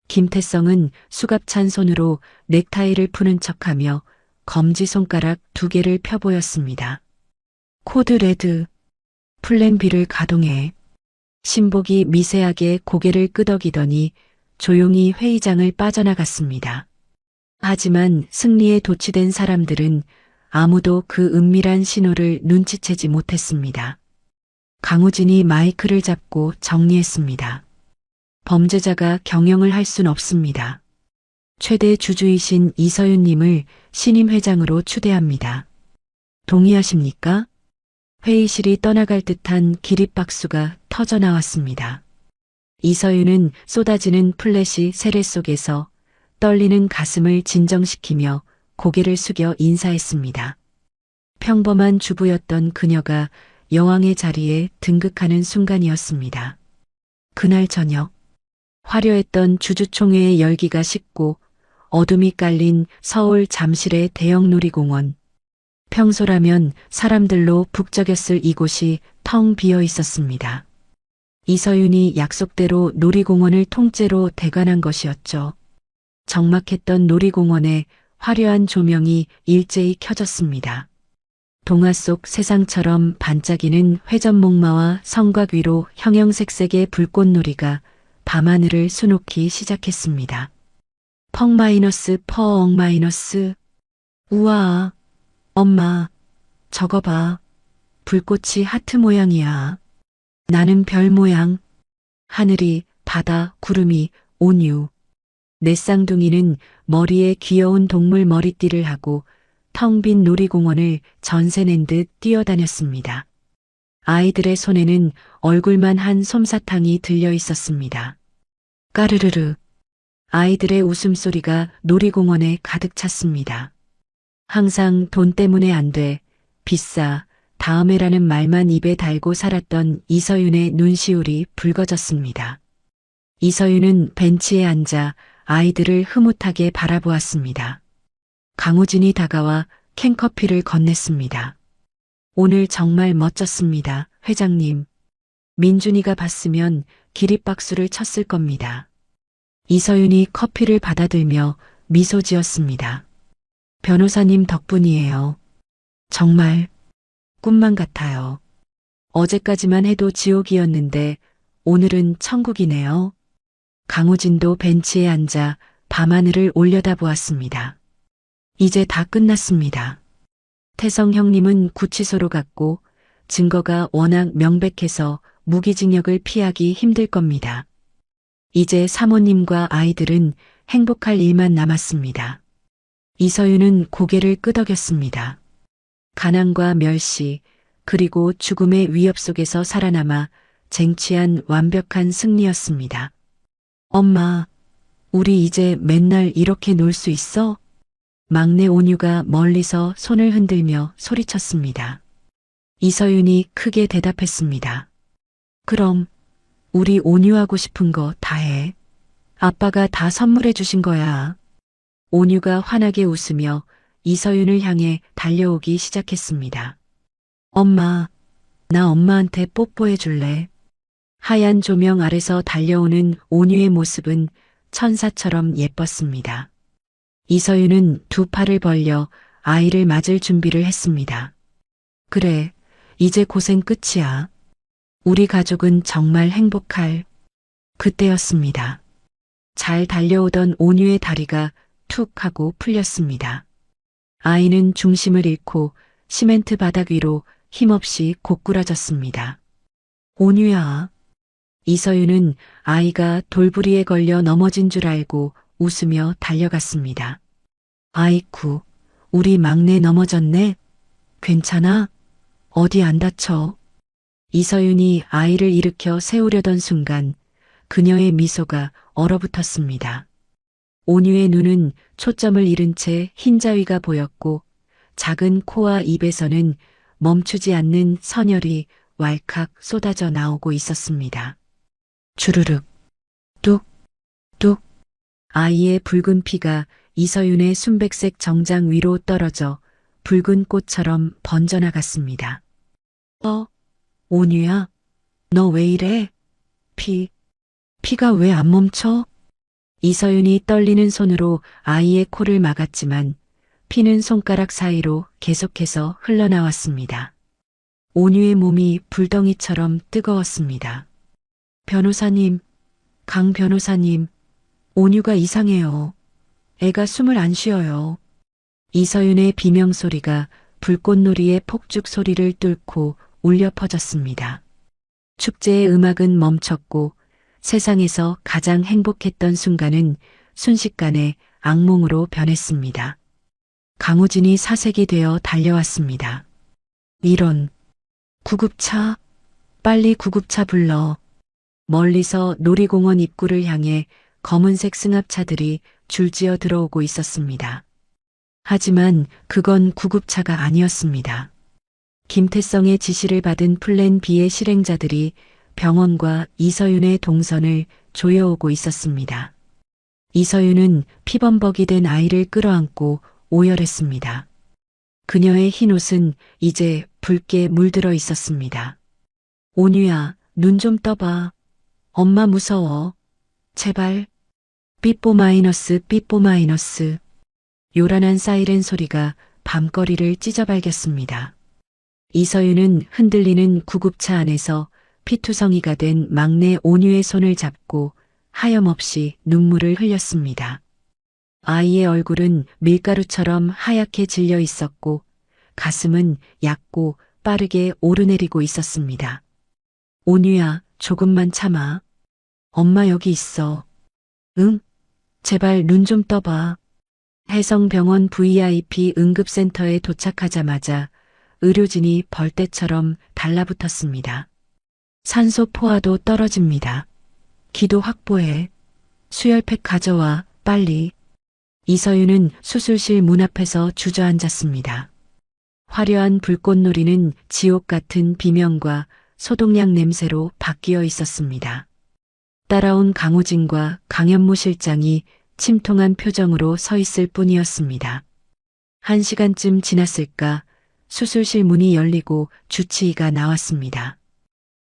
김태성은 수갑찬 손으로 넥타이를 푸는 척하며 검지손가락 2개를 펴보였습니다. 코드 레드, 플랜 B를 가동해. 신복이 미세하게 고개를 끄덕이더니 조용히 회의장을 빠져나갔습니다. 하지만 승리에 도취된 사람들은 아무도 그 은밀한 신호를 눈치채지 못했습니다. 강우진이 마이크를 잡고 정리했습니다. 범죄자가 경영을 할 순 없습니다. 최대 주주이신 이서윤님을 신임 회장으로 추대합니다. 동의하십니까? 회의실이 떠나갈 듯한 기립박수가 터져 나왔습니다. 이서윤은 쏟아지는 플래시 세례 속에서 떨리는 가슴을 진정시키며 고개를 숙여 인사했습니다. 평범한 주부였던 그녀가 여왕의 자리에 등극하는 순간이었습니다. 그날 저녁, 화려했던 주주총회의 열기가 식고 어둠이 깔린 서울 잠실의 대형 놀이공원. 평소라면 사람들로 북적였을 이곳이 텅 비어 있었습니다. 이서윤이 약속대로 놀이공원을 통째로 대관한 것이었죠. 적막했던 놀이공원에 화려한 조명이 일제히 켜졌습니다. 동화 속 세상처럼 반짝이는 회전목마와 성곽 위로 형형색색의 불꽃놀이가 밤하늘을 수놓기 시작했습니다. 펑 마이너스 퍼엉 마이너스. 우와, 엄마, 저거 봐. 불꽃이 하트 모양이야. 나는 별 모양. 하늘이, 바다, 구름이, 온유. 내 쌍둥이는 머리에 귀여운 동물 머리띠를 하고 텅 빈 놀이공원을 전세낸 듯 뛰어다녔습니다. 아이들의 손에는 얼굴만 한 솜사탕이 들려 있었습니다. 까르르르. 아이들의 웃음소리가 놀이공원에 가득 찼습니다. 항상 돈 때문에 안 돼, 비싸, 다음에라는 말만 입에 달고 살았던 이서윤의 눈시울이 붉어졌습니다. 이서윤은 벤치에 앉아 아이들을 흐뭇하게 바라보았습니다. 강우진이 다가와 캔커피를 건넸습니다. 오늘 정말 멋졌습니다, 회장님. 민준이가 봤으면 기립박수를 쳤을 겁니다. 이서윤이 커피를 받아들며 미소 지었습니다. 변호사님 덕분이에요. 정말 꿈만 같아요. 어제까지만 해도 지옥이었는데 오늘은 천국이네요. 강우진도 벤치에 앉아 밤하늘을 올려다보았습니다. 이제 다 끝났습니다. 태성 형님은 구치소로 갔고 증거가 워낙 명백해서 무기징역을 피하기 힘들 겁니다. 이제 사모님과 아이들은 행복할 일만 남았습니다. 이서윤은 고개를 끄덕였습니다. 가난과 멸시, 그리고 죽음의 위협 속에서 살아남아 쟁취한 완벽한 승리였습니다. 엄마, 우리 이제 맨날 이렇게 놀 수 있어? 막내 온유가 멀리서 손을 흔들며 소리쳤습니다. 이서윤이 크게 대답했습니다. 그럼 우리 온유하고 싶은 거 다 해. 아빠가 다 선물해 주신 거야. 온유가 환하게 웃으며 이서윤을 향해 달려오기 시작했습니다. 엄마, 나 엄마한테 뽀뽀해 줄래? 하얀 조명 아래서 달려오는 온유의 모습은 천사처럼 예뻤습니다. 이서윤은 두 팔을 벌려 아이를 맞을 준비를 했습니다. 그래, 이제 고생 끝이야. 우리 가족은 정말 행복할 그때였습니다. 잘 달려오던 온유의 다리가 툭 하고 풀렸습니다. 아이는 중심을 잃고 시멘트 바닥 위로 힘없이 고꾸라졌습니다. 온유야. 이서윤은 아이가 돌부리에 걸려 넘어진 줄 알고 웃으며 달려갔습니다. 아이쿠, 우리 막내 넘어졌네. 괜찮아? 어디 안 다쳐? 이서윤이 아이를 일으켜 세우려던 순간 그녀의 미소가 얼어붙었습니다. 온유의 눈은 초점을 잃은 채 흰자위가 보였고 작은 코와 입에서는 멈추지 않는 선혈이 왈칵 쏟아져 나오고 있었습니다. 주르륵, 뚝, 뚝. 아이의 붉은 피가 이서윤의 순백색 정장 위로 떨어져 붉은 꽃처럼 번져나갔습니다. 온유야, 너 왜 이래? 피가 왜 안 멈춰? 이서윤이 떨리는 손으로 아이의 코를 막았지만 피는 손가락 사이로 계속해서 흘러나왔습니다. 온유의 몸이 불덩이처럼 뜨거웠습니다. 변호사님, 강 변호사님, 온유가 이상해요. 애가 숨을 안 쉬어요. 이서윤의 비명소리가 불꽃놀이의 폭죽 소리를 뚫고 울려 퍼졌습니다. 축제의 음악은 멈췄고 세상에서 가장 행복했던 순간은 순식간에 악몽으로 변했습니다. 강우진이 사색이 되어 달려왔습니다. 이런, 구급차, 빨리 구급차 불러. 멀리서 놀이공원 입구를 향해 검은색 승합차들이 줄지어 들어오고 있었습니다. 하지만 그건 구급차가 아니었습니다. 김태성의 지시를 받은 플랜 B의 실행자들이 병원과 이서윤의 동선을 조여오고 있었습니다. 이서윤은 피범벅이 된 아이를 끌어안고 오열했습니다. 그녀의 흰옷은 이제 붉게 물들어 있었습니다. 온유야, 눈 좀 떠봐. 엄마 무서워. 제발. 삐뽀 마이너스 삐뽀 마이너스. 요란한 사이렌 소리가 밤거리를 찢어발겼습니다. 이서윤은 흔들리는 구급차 안에서 피투성이가 된 막내 온유의 손을 잡고 하염없이 눈물을 흘렸습니다. 아이의 얼굴은 밀가루처럼 하얗게 질려 있었고 가슴은 얕고 빠르게 오르내리고 있었습니다. 온유야, 조금만 참아. 엄마 여기 있어. 응? 제발 눈 좀 떠봐. 해성병원 VIP 응급센터에 도착하자마자 의료진이 벌떼처럼 달라붙었습니다. 산소 포화도 떨어집니다. 기도 확보해. 수혈팩 가져와, 빨리. 이서윤은 수술실 문 앞에서 주저앉았습니다. 화려한 불꽃놀이는 지옥 같은 비명과 소독약 냄새로 바뀌어 있었습니다. 따라온 강우진과 강현무 실장이 침통한 표정으로 서 있을 뿐이었습니다. 1시간쯤 지났을까 수술실 문이 열리고 주치의가 나왔습니다.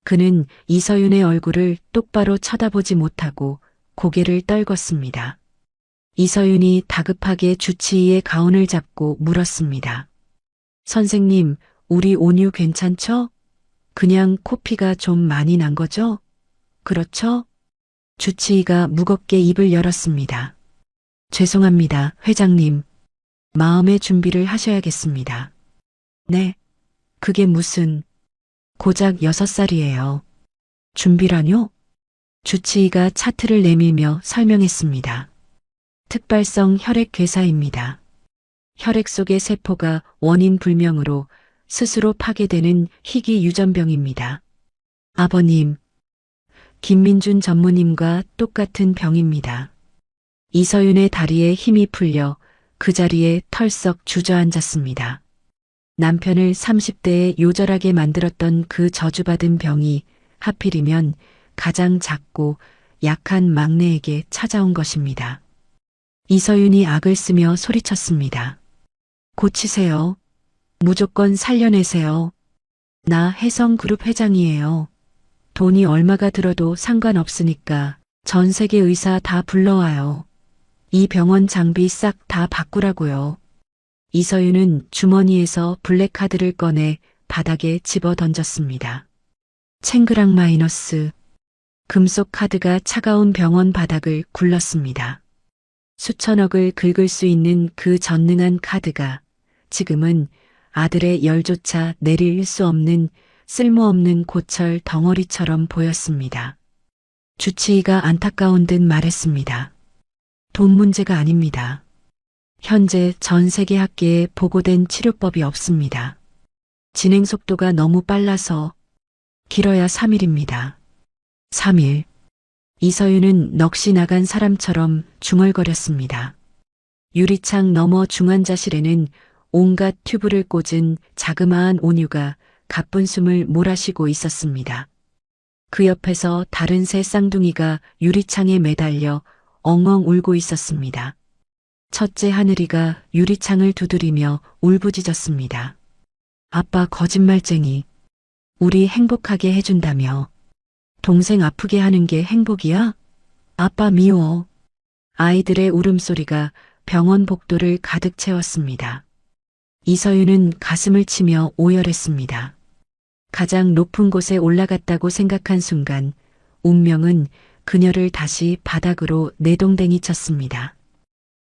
그는 이서윤의 얼굴을 똑바로 쳐다보지 못하고 고개를 떨궜습니다. 이서윤이 다급하게 주치의의 가운을 잡고 물었습니다. 선생님, 우리 온유 괜찮죠? 그냥 코피가 좀 많이 난 거죠? 그렇죠? 주치의가 무겁게 입을 열었습니다. 죄송합니다, 회장님. 마음의 준비를 하셔야겠습니다. 네, 그게 무슨... 고작 6살이에요. 준비라뇨? 주치의가 차트를 내밀며 설명했습니다. 특발성 혈액괴사입니다. 혈액 속의 세포가 원인 불명으로 스스로 파괴되는 희귀 유전병입니다. 아버님, 김민준 전무님과 똑같은 병입니다. 이서윤의 다리에 힘이 풀려 그 자리에 털썩 주저앉았습니다. 남편을 30대에 요절하게 만들었던 그 저주받은 병이 하필이면 가장 작고 약한 막내에게 찾아온 것입니다. 이서윤이 악을 쓰며 소리쳤습니다. 고치세요. 무조건 살려내세요. 나 해성그룹 회장이에요. 돈이 얼마가 들어도 상관없으니까 전 세계 의사 다 불러와요. 이 병원 장비 싹 다 바꾸라고요. 이서윤은 주머니에서 블랙카드를 꺼내 바닥에 집어 던졌습니다. 챙그랑 마이너스. 금속 카드가 차가운 병원 바닥을 굴렀습니다. 수천억을 긁을 수 있는 그 전능한 카드가 지금은 아들의 열조차 내릴 수 없는 쓸모없는 고철 덩어리처럼 보였습니다. 주치의가 안타까운 듯 말했습니다. 돈 문제가 아닙니다. 현재 전 세계 학계에 보고된 치료법이 없습니다. 진행 속도가 너무 빨라서 길어야 3일입니다. 3일. 이서윤은 넋이 나간 사람처럼 중얼거렸습니다. 유리창 너머 중환자실에는 온갖 튜브를 꽂은 자그마한 온유가 가쁜 숨을 몰아쉬고 있었습니다. 그 옆에서 다른 새 쌍둥이가 유리창에 매달려 엉엉 울고 있었습니다. 첫째 하늘이가 유리창을 두드리며 울부짖었습니다. 아빠 거짓말쟁이. 우리 행복하게 해준다며. 동생 아프게 하는 게 행복이야? 아빠 미워. 아이들의 울음소리가 병원 복도를 가득 채웠습니다. 이서윤은 가슴을 치며 오열했습니다. 가장 높은 곳에 올라갔다고 생각한 순간 운명은 그녀를 다시 바닥으로 내동댕이 쳤습니다.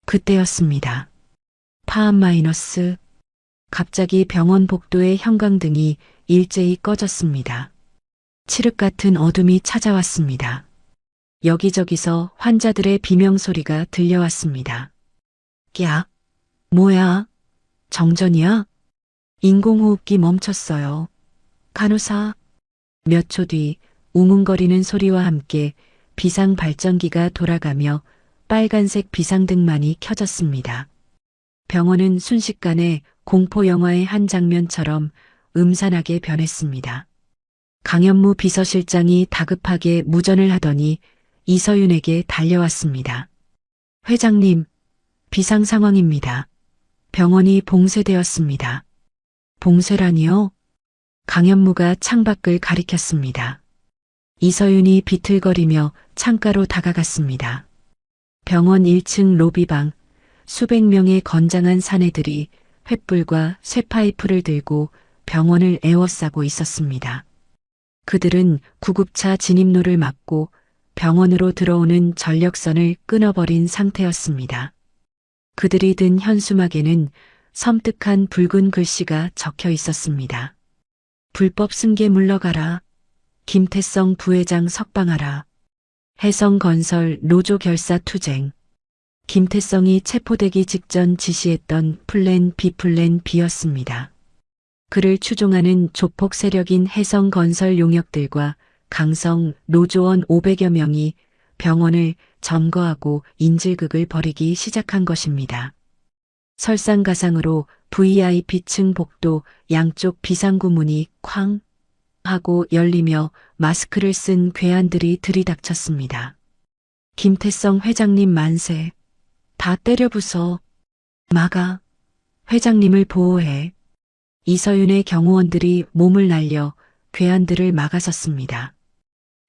그때였습니다. 파암 마이너스. 갑자기 병원 복도의 형광등이 일제히 꺼졌습니다. 칠흑 같은 어둠이 찾아왔습니다. 여기저기서 환자들의 비명소리가 들려왔습니다. 야, 뭐야? 정전이야? 인공호흡기 멈췄어요. 간호사. 몇 초 뒤 웅웅거리는 소리와 함께 비상 발전기가 돌아가며 빨간색 비상등만이 켜졌습니다. 병원은 순식간에 공포 영화의 한 장면처럼 음산하게 변했습니다. 강현무 비서실장이 다급하게 무전을 하더니 이서윤에게 달려왔습니다. 회장님, 비상 상황입니다. 병원이 봉쇄되었습니다. 봉쇄라니요? 강현무가 창밖을 가리켰습니다. 이서윤이 비틀거리며 창가로 다가갔습니다. 병원 1층 로비방, 수백 명의 건장한 사내들이 횃불과 쇠파이프를 들고 병원을 에워싸고 있었습니다. 그들은 구급차 진입로를 막고 병원으로 들어오는 전력선을 끊어버린 상태였습니다. 그들이 든 현수막에는 섬뜩한 붉은 글씨가 적혀 있었습니다. 불법 승계 물러가라. 김태성 부회장 석방하라. 해성건설 노조 결사 투쟁. 김태성이 체포되기 직전 지시했던 플랜 B 플랜 B였습니다. 그를 추종하는 조폭 세력인 해성건설 용역들과 강성 노조원 500여 명이 병원을 점거하고 인질극을 벌이기 시작한 것입니다. 설상가상으로 VIP층 복도 양쪽 비상구 문이 쾅 하고 열리며 마스크를 쓴 괴한들이 들이닥쳤습니다. 김태성 회장님 만세. 다 때려 부숴. 막아. 회장님을 보호해. 이서윤의 경호원들이 몸을 날려 괴한들을 막아섰습니다.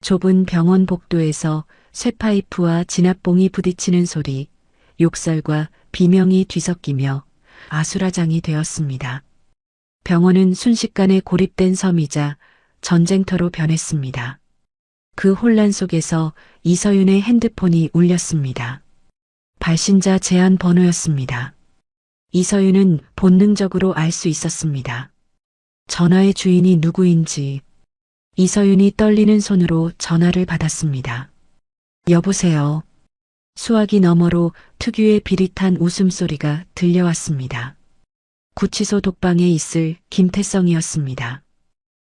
좁은 병원 복도에서 쇠파이프와 진압봉이 부딪히는 소리, 욕설과 비명이 뒤섞이며 아수라장이 되었습니다. 병원은 순식간에 고립된 섬이자 전쟁터로 변했습니다. 그 혼란 속에서 이서윤의 핸드폰이 울렸습니다. 발신자 제한 번호였습니다. 이서윤은 본능적으로 알 수 있었습니다. 전화의 주인이 누구인지. 이서윤이 떨리는 손으로 전화를 받았습니다. 여보세요. 수화기 너머로 특유의 비릿한 웃음소리가 들려왔습니다. 구치소 독방에 있을 김태성이었습니다.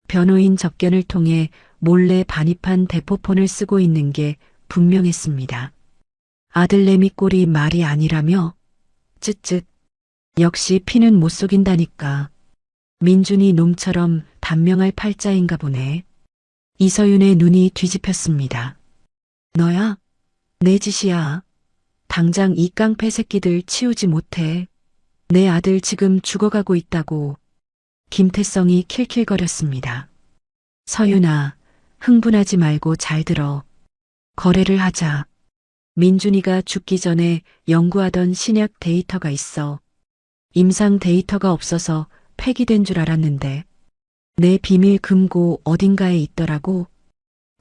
변호인 접견을 통해 몰래 반입한 대포폰을 쓰고 있는 게 분명했습니다. 아들내미 꼴이 말이 아니라며? 쯧쯧. 역시 피는 못 속인다니까. 민준이 놈처럼 단명할 팔자인가 보네. 이서윤의 눈이 뒤집혔습니다. 너야? 내 짓이야. 당장 이 깡패 새끼들 치우지 못해. 내 아들 지금 죽어가고 있다고. 김태성이 킬킬거렸습니다. 서윤아, 흥분하지 말고 잘 들어. 거래를 하자. 민준이가 죽기 전에 연구하던 신약 데이터가 있어. 임상 데이터가 없어서 폐기된 줄 알았는데 내 비밀 금고 어딘가에 있더라고.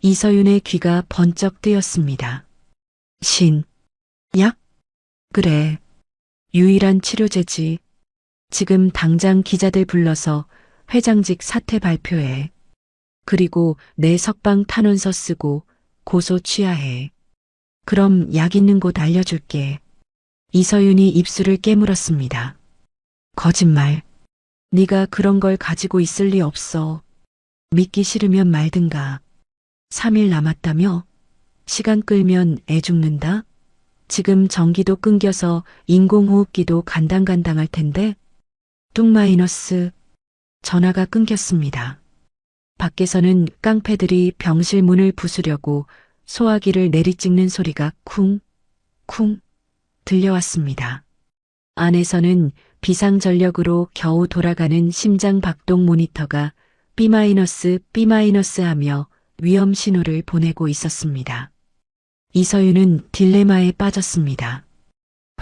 이서윤의 귀가 번쩍 뜨였습니다. 약? 그래. 유일한 치료제지. 지금 당장 기자들 불러서 회장직 사퇴 발표해. 그리고 내 석방 탄원서 쓰고 고소 취하해. 그럼 약 있는 곳 알려줄게. 이서윤이 입술을 깨물었습니다. 거짓말. 네가 그런 걸 가지고 있을 리 없어. 믿기 싫으면 말든가. 3일 남았다며? 시간 끌면 애 죽는다? 지금 전기도 끊겨서 인공호흡기도 간당간당할 텐데? 뚱 마이너스. 전화가 끊겼습니다. 밖에서는 깡패들이 병실 문을 부수려고 소화기를 내리찍는 소리가 쿵, 쿵 들려왔습니다. 안에서는 비상전력으로 겨우 돌아가는 심장 박동 모니터가 B- 하며 위험 신호를 보내고 있었습니다. 이서윤은 딜레마에 빠졌습니다.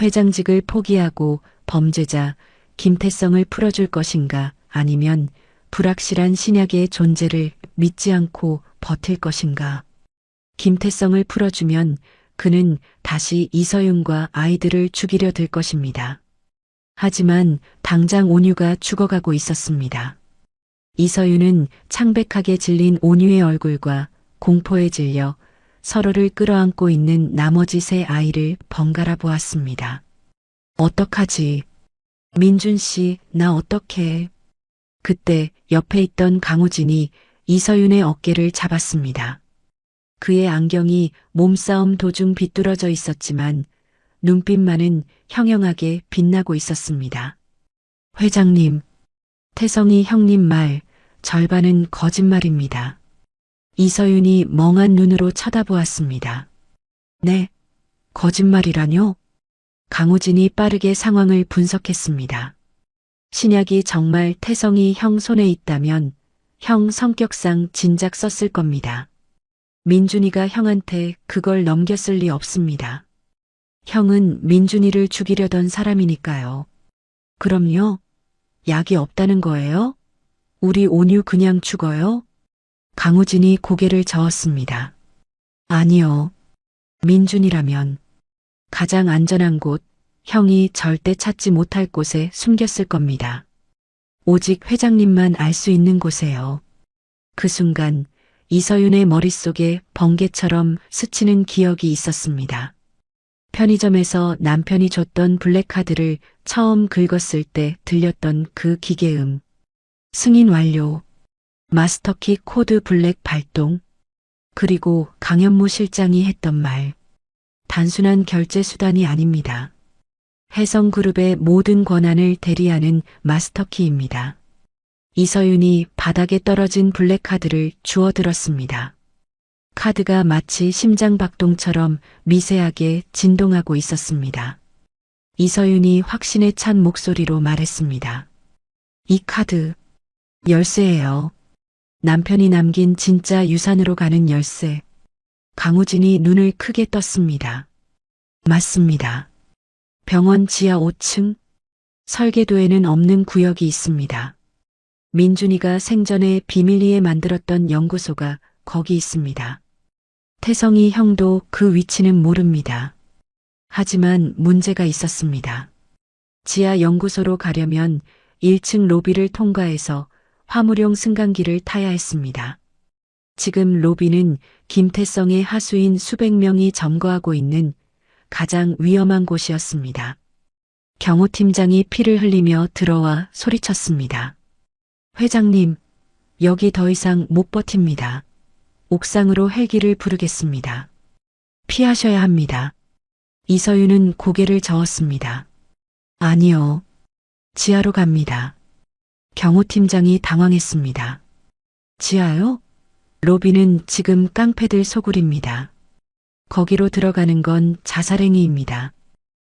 회장직을 포기하고 범죄자 김태성을 풀어줄 것인가 아니면 불확실한 신약의 존재를 믿지 않고 버틸 것인가. 김태성을 풀어주면 그는 다시 이서윤과 아이들을 죽이려 들 것입니다. 하지만 당장 온유가 죽어가고 있었습니다. 이서윤은 창백하게 질린 온유의 얼굴과 공포에 질려 서로를 끌어안고 있는 나머지 세 아이를 번갈아 보았습니다. 어떡하지? 민준 씨, 나 어떡해? 그때 옆에 있던 강우진이 이서윤의 어깨를 잡았습니다. 그의 안경이 몸싸움 도중 비뚤어져 있었지만 눈빛만은 형형하게 빛나고 있었습니다. 회장님, 태성이 형님 말 절반은 거짓말입니다. 이서윤이 멍한 눈으로 쳐다보았습니다. 네, 거짓말이라뇨? 강우진이 빠르게 상황을 분석했습니다. 신약이 정말 태성이 형 손에 있다면 형 성격상 진작 썼을 겁니다. 민준이가 형한테 그걸 넘겼을 리 없습니다. 형은 민준이를 죽이려던 사람이니까요. 그럼요? 약이 없다는 거예요? 우리 온유 그냥 죽어요? 강우진이 고개를 저었습니다. 아니요. 민준이라면 가장 안전한 곳, 형이 절대 찾지 못할 곳에 숨겼을 겁니다. 오직 회장님만 알 수 있는 곳에요. 그 순간 이서윤의 머릿속에 번개처럼 스치는 기억이 있었습니다. 편의점에서 남편이 줬던 블랙카드를 처음 긁었을 때 들렸던 그 기계음. 승인 완료. 마스터키 코드 블랙 발동. 그리고 강현무 실장이 했던 말. 단순한 결제 수단이 아닙니다. 혜성그룹의 모든 권한을 대리하는 마스터키입니다. 이서윤이 바닥에 떨어진 블랙카드를 주워들었습니다. 카드가 마치 심장박동처럼 미세하게 진동하고 있었습니다. 이서윤이 확신에 찬 목소리로 말했습니다. 이 카드, 열쇠예요. 남편이 남긴 진짜 유산으로 가는 열쇠. 강우진이 눈을 크게 떴습니다. 맞습니다. 병원 지하 5층, 설계도에는 없는 구역이 있습니다. 민준이가 생전에 비밀리에 만들었던 연구소가 거기 있습니다. 태성이 형도 그 위치는 모릅니다. 하지만 문제가 있었습니다. 지하 연구소로 가려면 1층 로비를 통과해서 화물용 승강기를 타야 했습니다. 지금 로비는 김태성의 하수인 수백 명이 점거하고 있는 가장 위험한 곳이었습니다. 경호팀장이 피를 흘리며 들어와 소리쳤습니다. 회장님, 여기 더 이상 못 버팁니다. 옥상으로 헬기를 부르겠습니다. 피하셔야 합니다. 이서윤은 고개를 저었습니다. 아니요. 지하로 갑니다. 경호팀장이 당황했습니다. 지하요? 로비는 지금 깡패들 소굴입니다. 거기로 들어가는 건 자살행위입니다.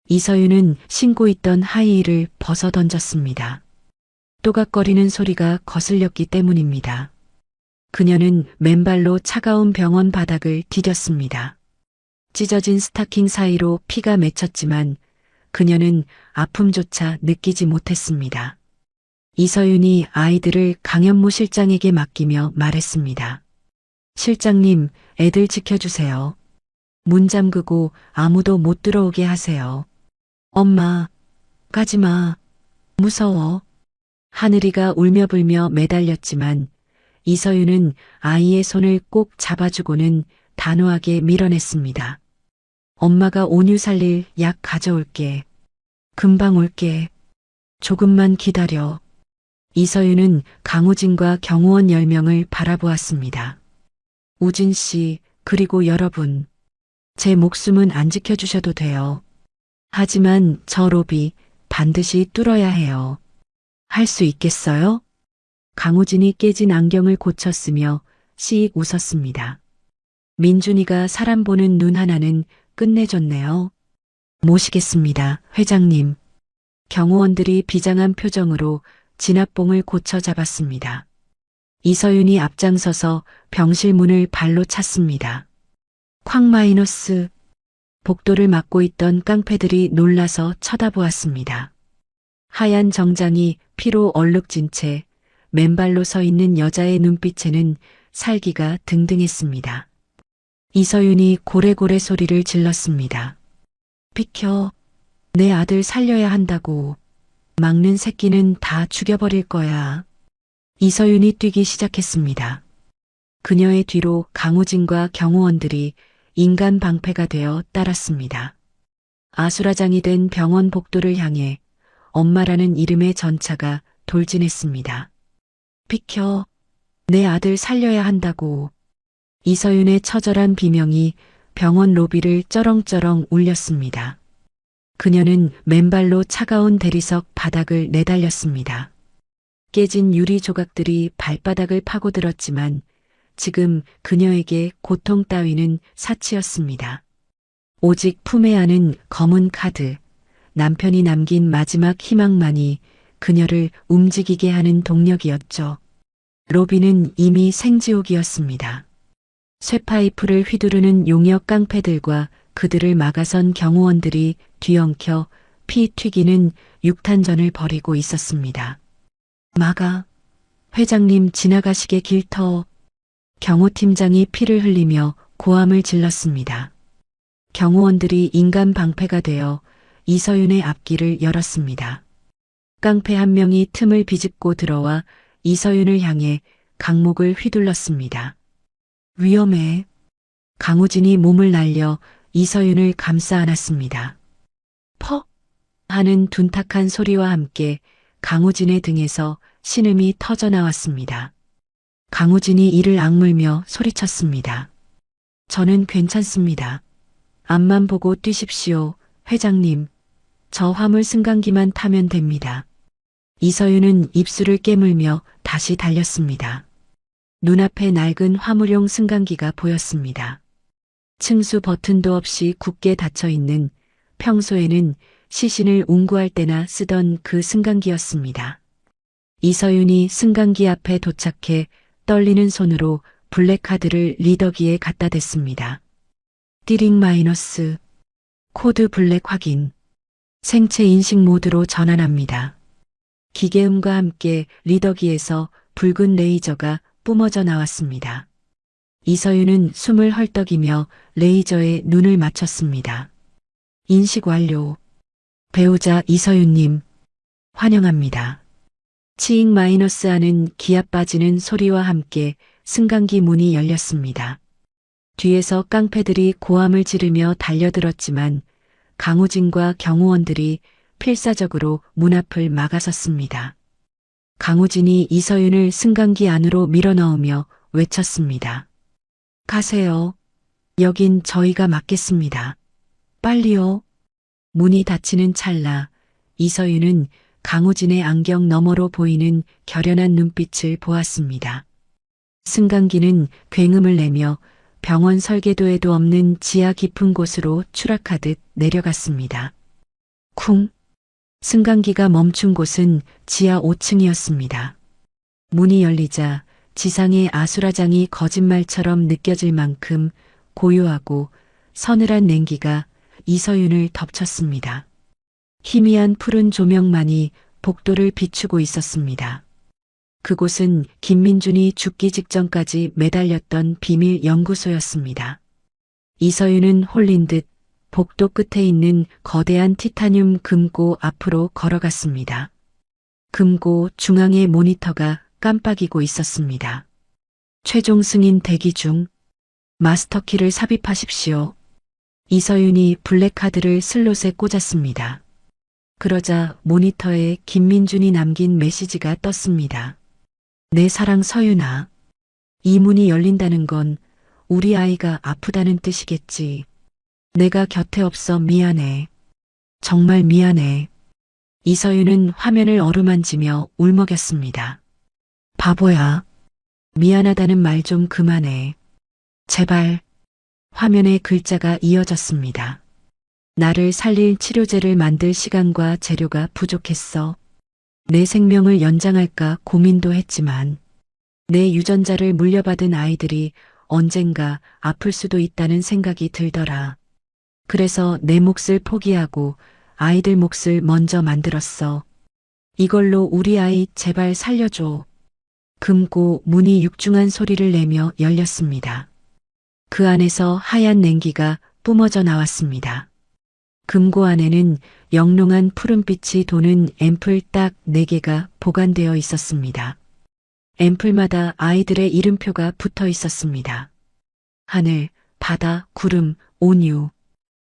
이서윤은 신고 있던 하이힐을 벗어 던졌습니다. 또각거리는 소리가 거슬렸기 때문입니다. 그녀는 맨발로 차가운 병원 바닥을 디뎠습니다. 찢어진 스타킹 사이로 피가 맺혔지만 그녀는 아픔조차 느끼지 못했습니다. 이서윤이 아이들을 강현무 실장에게 맡기며 말했습니다. 실장님, 애들 지켜주세요. 문 잠그고 아무도 못 들어오게 하세요. 엄마, 가지마. 무서워. 하늘이가 울며불며 매달렸지만 이서윤은 아이의 손을 꼭 잡아주고는 단호하게 밀어냈습니다. 엄마가 온유 살릴 약 가져올게. 금방 올게. 조금만 기다려. 이서윤은 강우진과 경호원 10명을 바라보았습니다. 우진 씨, 그리고 여러분. 제 목숨은 안 지켜주셔도 돼요. 하지만 저 로비 반드시 뚫어야 해요. 할 수 있겠어요? 강우진이 깨진 안경을 고쳤으며 씩 웃었습니다. 민준이가 사람 보는 눈 하나는 끝내줬네요. 모시겠습니다, 회장님. 경호원들이 비장한 표정으로 진압봉을 고쳐 잡았습니다. 이서윤이 앞장서서 병실 문을 발로 찼습니다. 쾅 마이너스. 복도를 막고 있던 깡패들이 놀라서 쳐다보았습니다. 하얀 정장이 피로 얼룩진 채 맨발로 서 있는 여자의 눈빛에는 살기가 등등했습니다. 이서윤이 고래고래 소리를 질렀습니다. 비켜. 내 아들 살려야 한다고. 막는 새끼는 다 죽여버릴 거야. 이서윤이 뛰기 시작했습니다. 그녀의 뒤로 강우진과 경호원들이 인간 방패가 되어 따랐습니다. 아수라장이 된 병원 복도를 향해 엄마라는 이름의 전차가 돌진했습니다. 비켜. 내 아들 살려야 한다고. 이서윤의 처절한 비명이 병원 로비를 쩌렁쩌렁 울렸습니다. 그녀는 맨발로 차가운 대리석 바닥을 내달렸습니다. 깨진 유리 조각들이 발바닥을 파고들었지만 지금 그녀에게 고통 따위는 사치였습니다. 오직 품에 안은 검은 카드, 남편이 남긴 마지막 희망만이 그녀를 움직이게 하는 동력이었죠. 로비는 이미 생지옥이었습니다. 쇠파이프를 휘두르는 용역 깡패들과 그들을 막아선 경호원들이 뒤엉켜 피 튀기는 육탄전을 벌이고 있었습니다. 막아. 회장님 지나가시게 길터. 경호팀장이 피를 흘리며 고함을 질렀습니다. 경호원들이 인간 방패가 되어 이서윤의 앞길을 열었습니다. 깡패 한 명이 틈을 비집고 들어와 이서윤을 향해 강목을 휘둘렀습니다. 위험해. 강우진이 몸을 날려 이서윤을 감싸 안았습니다. 퍽! 하는 둔탁한 소리와 함께 강우진의 등에서 신음이 터져 나왔습니다. 강우진이 이를 악물며 소리쳤습니다. 저는 괜찮습니다. 앞만 보고 뛰십시오, 회장님. 저 화물 승강기만 타면 됩니다. 이서윤은 입술을 깨물며 다시 달렸습니다. 눈앞에 낡은 화물용 승강기가 보였습니다. 층수 버튼도 없이 굳게 닫혀있는, 평소에는 시신을 운구할 때나 쓰던 그 승강기였습니다. 이서윤이 승강기 앞에 도착해 떨리는 손으로 블랙카드를 리더기에 갖다 댔습니다. 띠링 마이너스, 코드 블랙 확인, 생체 인식 모드로 전환합니다. 기계음과 함께 리더기에서 붉은 레이저가 뿜어져 나왔습니다. 이서윤은 숨을 헐떡이며 레이저에 눈을 맞췄습니다. 인식 완료. 배우자 이서윤님, 환영합니다. 치익 마이너스 하는 기아 빠지는 소리와 함께 승강기 문이 열렸습니다. 뒤에서 깡패들이 고함을 지르며 달려들었지만 강우진과 경호원들이 필사적으로 문 앞을 막아섰습니다. 강우진이 이서윤을 승강기 안으로 밀어넣으며 외쳤습니다. 가세요. 여긴 저희가 맡겠습니다. 빨리요. 문이 닫히는 찰나 이서윤은 강우진의 안경 너머로 보이는 결연한 눈빛을 보았습니다. 승강기는 굉음을 내며 병원 설계도에도 없는 지하 깊은 곳으로 추락하듯 내려갔습니다. 쿵! 승강기가 멈춘 곳은 지하 5층이었습니다. 문이 열리자 지상의 아수라장이 거짓말처럼 느껴질 만큼 고요하고 서늘한 냉기가 이서윤을 덮쳤습니다. 희미한 푸른 조명만이 복도를 비추고 있었습니다. 그곳은 김민준이 죽기 직전까지 매달렸던 비밀 연구소였습니다. 이서윤은 홀린 듯 복도 끝에 있는 거대한 티타늄 금고 앞으로 걸어갔습니다. 금고 중앙의 모니터가 깜빡이고 있었습니다. 최종 승인 대기 중. 마스터키를 삽입하십시오. 이서윤이 블랙카드를 슬롯에 꽂았습니다. 그러자 모니터에 김민준이 남긴 메시지가 떴습니다. 내 사랑 서윤아. 이 문이 열린다는 건 우리 아이가 아프다는 뜻이겠지. 내가 곁에 없어 미안해. 정말 미안해. 이서윤은 화면을 어루만지며 울먹였습니다. 바보야. 미안하다는 말 좀 그만해. 제발. 화면에 글자가 이어졌습니다. 나를 살릴 치료제를 만들 시간과 재료가 부족했어. 내 생명을 연장할까 고민도 했지만 내 유전자를 물려받은 아이들이 언젠가 아플 수도 있다는 생각이 들더라. 그래서 내 몫을 포기하고 아이들 몫을 먼저 만들었어. 이걸로 우리 아이 제발 살려줘. 금고 문이 육중한 소리를 내며 열렸습니다. 그 안에서 하얀 냉기가 뿜어져 나왔습니다. 금고 안에는 영롱한 푸른빛이 도는 앰플 딱 4개가 보관되어 있었습니다. 앰플마다 아이들의 이름표가 붙어 있었습니다. 하늘, 바다, 구름, 온유.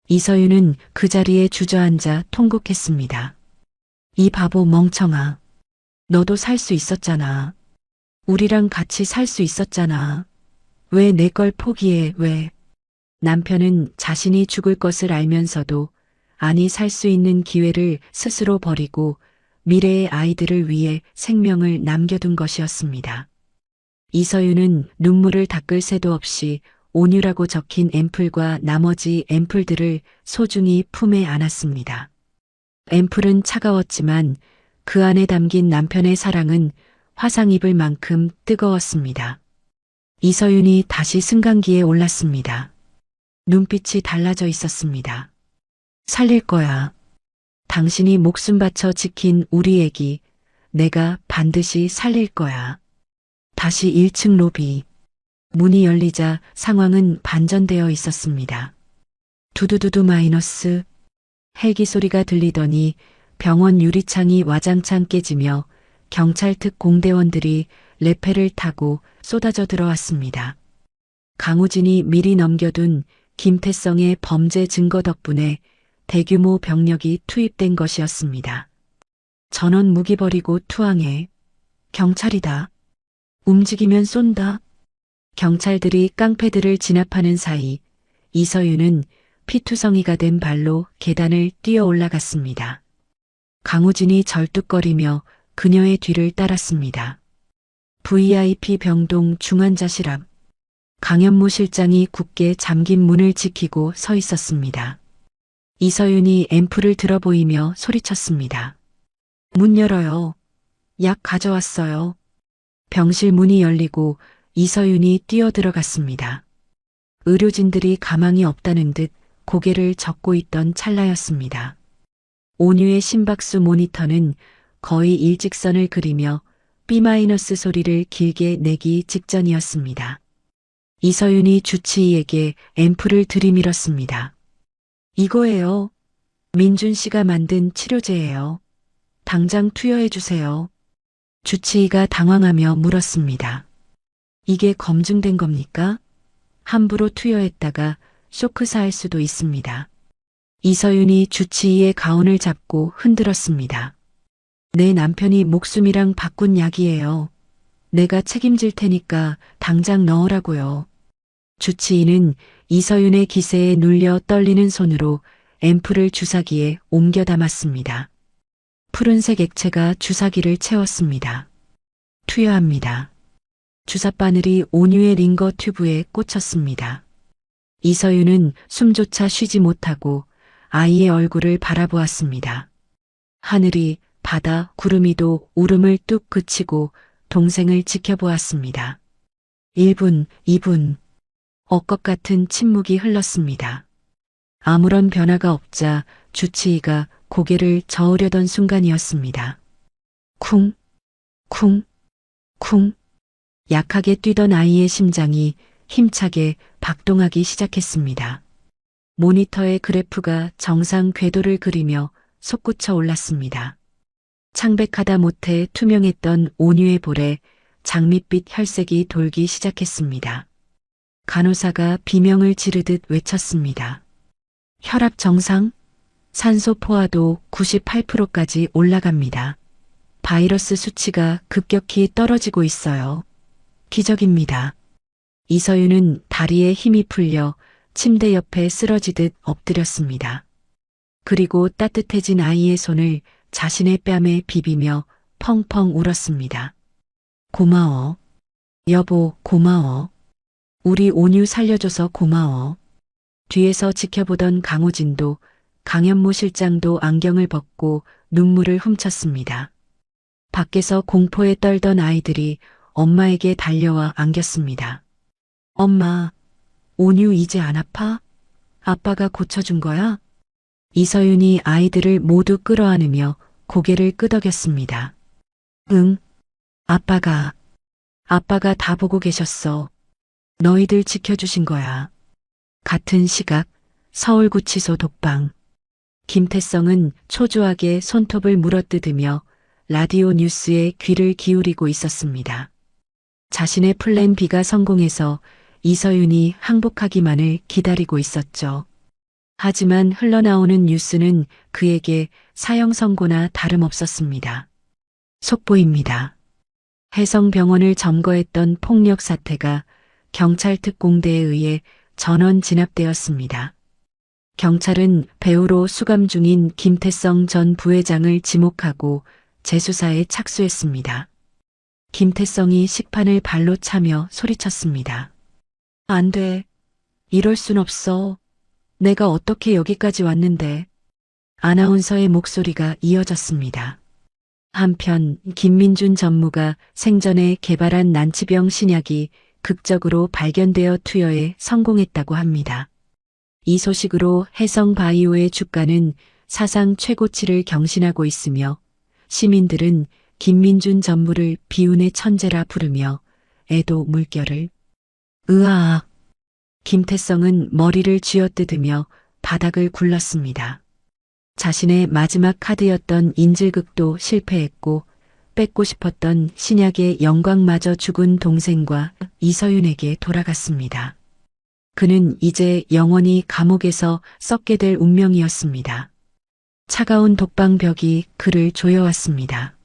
이서윤은 그 자리에 주저앉아 통곡했습니다. 이 바보 멍청아. 너도 살 수 있었잖아. 우리랑 같이 살 수 있었잖아. 왜 내 걸 포기해, 왜? 남편은 자신이 죽을 것을 알면서도 아니 살 수 있는 기회를 스스로 버리고 미래의 아이들을 위해 생명을 남겨둔 것이었습니다. 이서윤은 눈물을 닦을 새도 없이 온유라고 적힌 앰플과 나머지 앰플들을 소중히 품에 안았습니다. 앰플은 차가웠지만 그 안에 담긴 남편의 사랑은 화상 입을 만큼 뜨거웠습니다. 이서윤이 다시 승강기에 올랐습니다. 눈빛이 달라져 있었습니다. 살릴 거야. 당신이 목숨 바쳐 지킨 우리 애기, 내가 반드시 살릴 거야. 다시 1층 로비. 문이 열리자 상황은 반전되어 있었습니다. 두두두두 마이너스. 헬기 소리가 들리더니 병원 유리창이 와장창 깨지며 경찰 특 공대원들이 레페를 타고 쏟아져 들어왔습니다. 강우진이 미리 넘겨둔 김태성의 범죄 증거 덕분에 대규모 병력이 투입된 것이었습니다. 전원 무기 버리고 투항해. 경찰이다. 움직이면 쏜다. 경찰들이 깡패들을 진압하는 사이 이서윤은 피투성이가 된 발로 계단을 뛰어 올라갔습니다. 강우진이 절뚝거리며 그녀의 뒤를 따랐습니다. VIP 병동 중환자실 앞. 강현무 실장이 굳게 잠긴 문을 지키고 서 있었습니다. 이서윤이 앰플을 들어 보이며 소리쳤습니다. 문 열어요. 약 가져왔어요. 병실 문이 열리고 이서윤이 뛰어들어갔습니다. 의료진들이 가망이 없다는 듯 고개를 젓고 있던 찰나였습니다. 온유의 심박수 모니터는 거의 일직선을 그리며 B- 소리를 길게 내기 직전이었습니다. 이서윤이 주치의에게 앰플을 들이밀었습니다. 이거예요. 민준 씨가 만든 치료제예요. 당장 투여해 주세요. 주치의가 당황하며 물었습니다. 이게 검증된 겁니까? 함부로 투여했다가 쇼크사할 수도 있습니다. 이서윤이 주치의의 가운을 잡고 흔들었습니다. 내 남편이 목숨이랑 바꾼 약이에요. 내가 책임질 테니까 당장 넣으라고요. 주치의는 이서윤의 기세에 눌려 떨리는 손으로 앰플을 주사기에 옮겨 담았습니다. 푸른색 액체가 주사기를 채웠습니다. 투여합니다. 주사바늘이 온유의 링거 튜브에 꽂혔습니다. 이서윤은 숨조차 쉬지 못하고 아이의 얼굴을 바라보았습니다. 하늘이, 바다, 구름이도 울음을 뚝 그치고 동생을 지켜보았습니다. 1분, 2분. 억것 같은 침묵이 흘렀습니다. 아무런 변화가 없자 주치의가 고개를 저으려던 순간이었습니다. 쿵, 쿵, 쿵. 약하게 뛰던 아이의 심장이 힘차게 박동하기 시작했습니다. 모니터의 그래프가 정상 궤도를 그리며 솟구쳐 올랐습니다. 창백하다 못해 투명했던 온유의 볼에 장밋빛 혈색이 돌기 시작했습니다. 간호사가 비명을 지르듯 외쳤습니다. 혈압 정상, 산소 포화도 98%까지 올라갑니다. 바이러스 수치가 급격히 떨어지고 있어요. 기적입니다. 이서윤은 다리에 힘이 풀려 침대 옆에 쓰러지듯 엎드렸습니다. 그리고 따뜻해진 아이의 손을 자신의 뺨에 비비며 펑펑 울었습니다. 고마워. 여보, 고마워. 우리 온유 살려줘서 고마워. 뒤에서 지켜보던 강우진도 강현무 실장도 안경을 벗고 눈물을 훔쳤습니다. 밖에서 공포에 떨던 아이들이 엄마에게 달려와 안겼습니다. 엄마, 온유 이제 안 아파? 아빠가 고쳐준 거야? 이서윤이 아이들을 모두 끌어안으며 고개를 끄덕였습니다. 응, 아빠가 다 보고 계셨어. 너희들 지켜주신 거야. 같은 시각 서울구치소 독방. 김태성은 초조하게 손톱을 물어뜯으며 라디오 뉴스에 귀를 기울이고 있었습니다. 자신의 플랜 B가 성공해서 이서윤이 항복하기만을 기다리고 있었죠. 하지만 흘러나오는 뉴스는 그에게 사형 선고나 다름없었습니다. 속보입니다. 해성병원을 점거했던 폭력 사태가 경찰 특공대에 의해 전원 진압되었습니다. 경찰은 배우로 수감 중인 김태성 전 부회장을 지목하고 재수사에 착수했습니다. 김태성이 식판을 발로 차며 소리쳤습니다. 안 돼. 이럴 순 없어. 내가 어떻게 여기까지 왔는데. 아나운서의 목소리가 이어졌습니다. 한편 김민준 전무가 생전에 개발한 난치병 신약이 극적으로 발견되어 투여에 성공했다고 합니다. 이 소식으로 해성바이오의 주가는 사상 최고치를 경신하고 있으며 시민들은 김민준 전무를 비운의 천재라 부르며 애도 물결을. 으아! 김태성은 머리를 쥐어뜯으며 바닥을 굴렀습니다. 자신의 마지막 카드였던 인질극도 실패했고 뺏고 싶었던 신약의 영광마저 죽은 동생과 이서윤에게 돌아갔습니다. 그는 이제 영원히 감옥에서 썩게 될 운명이었습니다. 차가운 독방벽이 그를 조여왔습니다.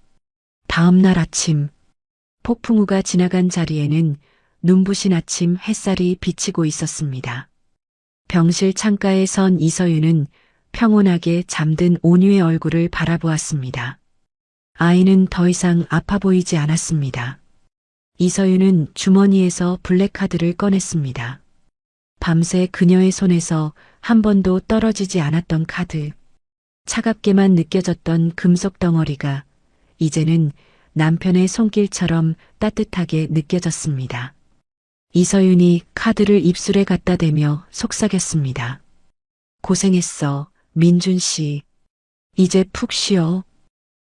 다음 날 아침, 폭풍우가 지나간 자리에는 눈부신 아침 햇살이 비치고 있었습니다. 병실 창가에 선 이서윤은 평온하게 잠든 온유의 얼굴을 바라보았습니다. 아이는 더 이상 아파 보이지 않았습니다. 이서윤은 주머니에서 블랙카드를 꺼냈습니다. 밤새 그녀의 손에서 한 번도 떨어지지 않았던 카드. 차갑게만 느껴졌던 금속 덩어리가 이제는 남편의 손길처럼 따뜻하게 느껴졌습니다. 이서윤이 카드를 입술에 갖다 대며 속삭였습니다. 고생했어, 민준 씨. 이제 푹 쉬어.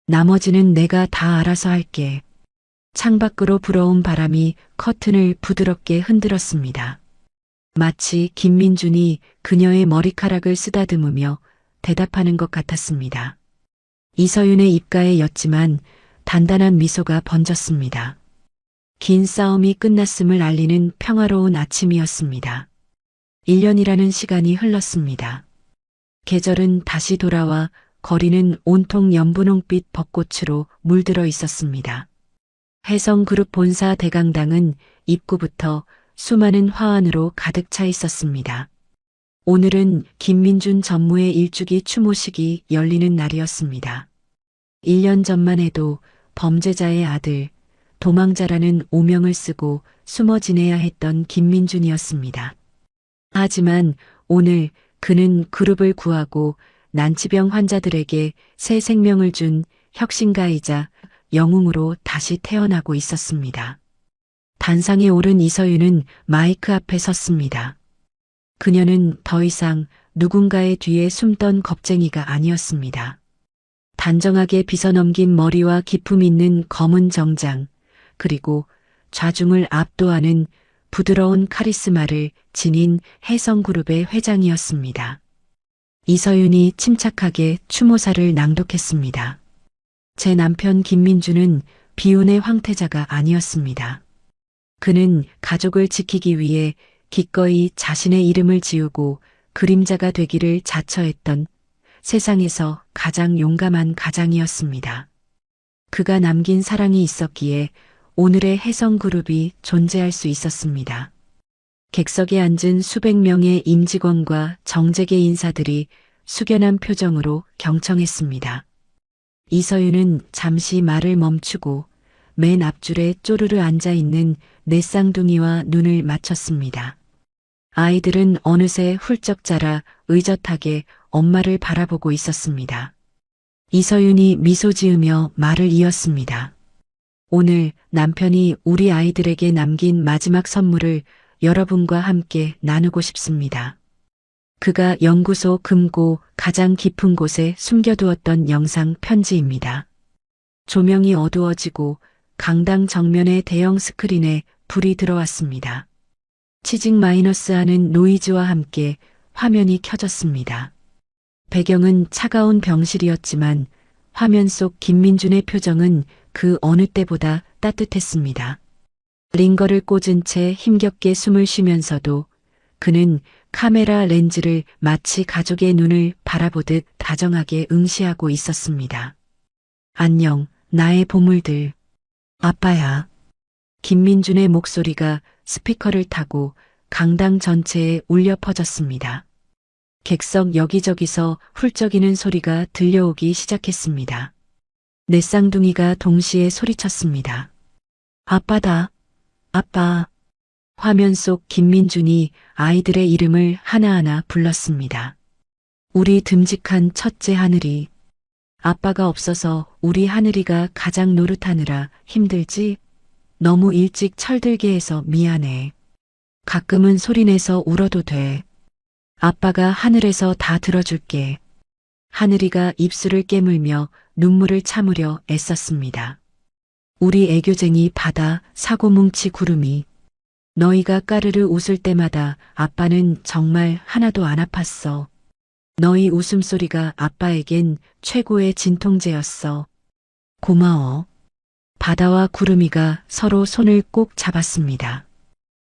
나머지는 내가 다 알아서 할게. 창밖으로 불어온 바람이 커튼을 부드럽게 흔들었습니다. 마치 김민준이 그녀의 머리카락을 쓰다듬으며 대답하는 것 같았습니다. 이서윤의 입가에 였지만 단단한 미소가 번졌습니다. 긴 싸움이 끝났음을 알리는 평화로운 아침이었습니다. 1년이라는 시간이 흘렀습니다. 계절은 다시 돌아와 거리는 온통 연분홍빛 벚꽃으로 물들어 있었습니다. 혜성그룹 본사 대강당은 입구부터 수많은 화환으로 가득 차 있었습니다. 오늘은 김민준 전무의 일주기 추모식이 열리는 날이었습니다. 1년 전만 해도 범죄자의 아들, 도망자라는 오명을 쓰고 숨어 지내야 했던 김민준이었습니다. 하지만 오늘 그는 그룹을 구하고 난치병 환자들에게 새 생명을 준 혁신가이자 영웅으로 다시 태어나고 있었습니다. 단상에 오른 이서윤은 마이크 앞에 섰습니다. 그녀는 더 이상 누군가의 뒤에 숨던 겁쟁이가 아니었습니다. 단정하게 빗어넘긴 머리와 기품 있는 검은 정장, 그리고 좌중을 압도하는 부드러운 카리스마를 지닌 혜성그룹의 회장이었습니다. 이서윤이 침착하게 추모사를 낭독했습니다. 제 남편 김민준은 비운의 황태자가 아니었습니다. 그는 가족을 지키기 위해 기꺼이 자신의 이름을 지우고 그림자가 되기를 자처했던 세상에서 가장 용감한 가장이었습니다. 그가 남긴 사랑이 있었기에 오늘의 혜성그룹이 존재할 수 있었습니다. 객석에 앉은 수백 명의 임직원과 정재계 인사들이 숙연한 표정으로 경청했습니다. 이서윤은 잠시 말을 멈추고 맨 앞줄에 쪼르르 앉아있는 네 쌍둥이와 눈을 맞췄습니다. 아이들은 어느새 훌쩍 자라 의젓하게 엄마를 바라보고 있었습니다. 이서윤이 미소 지으며 말을 이었습니다. 오늘 남편이 우리 아이들에게 남긴 마지막 선물을 여러분과 함께 나누고 싶습니다. 그가 연구소 금고 가장 깊은 곳에 숨겨두었던 영상 편지입니다. 조명이 어두워지고 강당 정면의 대형 스크린에 불이 들어왔습니다. 치직 마이너스 하는 노이즈와 함께 화면이 켜졌습니다. 배경은 차가운 병실이었지만 화면 속 김민준의 표정은 그 어느 때보다 따뜻했습니다. 링거를 꽂은 채 힘겹게 숨을 쉬면서도 그는 카메라 렌즈를 마치 가족의 눈을 바라보듯 다정하게 응시하고 있었습니다. 안녕, 나의 보물들. 아빠야. 김민준의 목소리가 스피커를 타고 강당 전체에 울려 퍼졌습니다. 객석 여기저기서 훌쩍이는 소리가 들려오기 시작했습니다. 네 쌍둥이가 동시에 소리쳤습니다. 아빠다. 아빠. 화면 속 김민준이 아이들의 이름을 하나하나 불렀습니다. 우리 듬직한 첫째 하늘이. 아빠가 없어서 우리 하늘이가 가장 노릇하느라 힘들지? 너무 일찍 철들게 해서 미안해. 가끔은 소리내서 울어도 돼. 아빠가 하늘에서 다 들어줄게. 하늘이가 입술을 깨물며 눈물을 참으려 애썼습니다. 우리 애교쟁이 바다, 사고뭉치 구름이. 너희가 까르르 웃을 때마다 아빠는 정말 하나도 안 아팠어. 너희 웃음소리가 아빠에겐 최고의 진통제였어. 고마워. 바다와 구름이가 서로 손을 꼭 잡았습니다.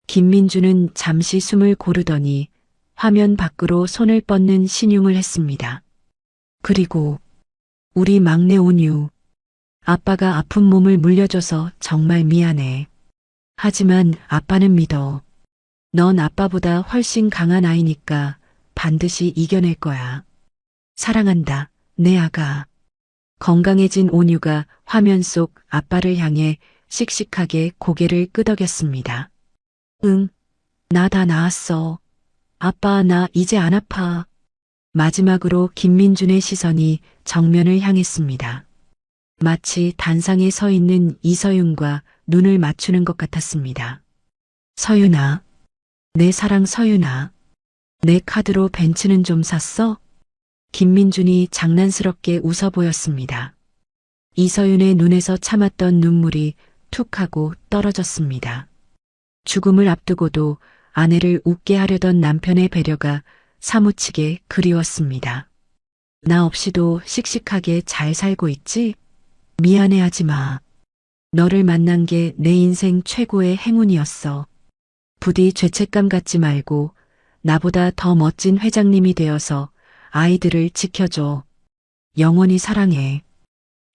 김민주는 잠시 숨을 고르더니 화면 밖으로 손을 뻗는 신용을 했습니다. 그리고 우리 막내 온유. 아빠가 아픈 몸을 물려줘서 정말 미안해. 하지만 아빠는 믿어. 넌 아빠보다 훨씬 강한 아이니까 반드시 이겨낼 거야. 사랑한다, 내 아가. 건강해진 온유가 화면 속 아빠를 향해 씩씩하게 고개를 끄덕였습니다. 응, 나 다 나았어. 아빠, 나 이제 안 아파. 마지막으로 김민준의 시선이 정면을 향했습니다. 마치 단상에 서 있는 이서윤과 눈을 맞추는 것 같았습니다. 서윤아, 내 사랑 서윤아, 내 카드로 벤츠는 좀 샀어? 김민준이 장난스럽게 웃어 보였습니다. 이서윤의 눈에서 참았던 눈물이 툭 하고 떨어졌습니다. 죽음을 앞두고도 아내를 웃게 하려던 남편의 배려가 사무치게 그리웠습니다. 나 없이도 씩씩하게 잘 살고 있지? 미안해하지 마. 너를 만난 게 내 인생 최고의 행운이었어. 부디 죄책감 갖지 말고 나보다 더 멋진 회장님이 되어서 아이들을 지켜줘. 영원히 사랑해.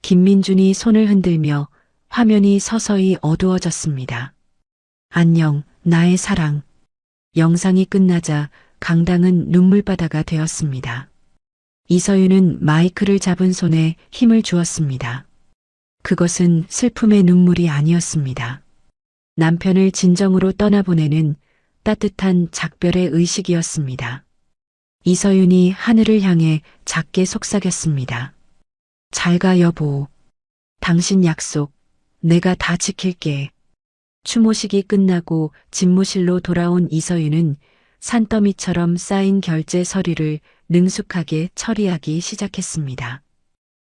김민준이 손을 흔들며 화면이 서서히 어두워졌습니다. 안녕, 나의 사랑. 영상이 끝나자 강당은 눈물바다가 되었습니다. 이서윤은 마이크를 잡은 손에 힘을 주었습니다. 그것은 슬픔의 눈물이 아니었습니다. 남편을 진정으로 떠나보내는 따뜻한 작별의 의식이었습니다. 이서윤이 하늘을 향해 작게 속삭였습니다. 잘 가 여보. 당신 약속 내가 다 지킬게. 추모식이 끝나고 집무실로 돌아온 이서윤은 산더미처럼 쌓인 결제 서류를 능숙하게 처리하기 시작했습니다.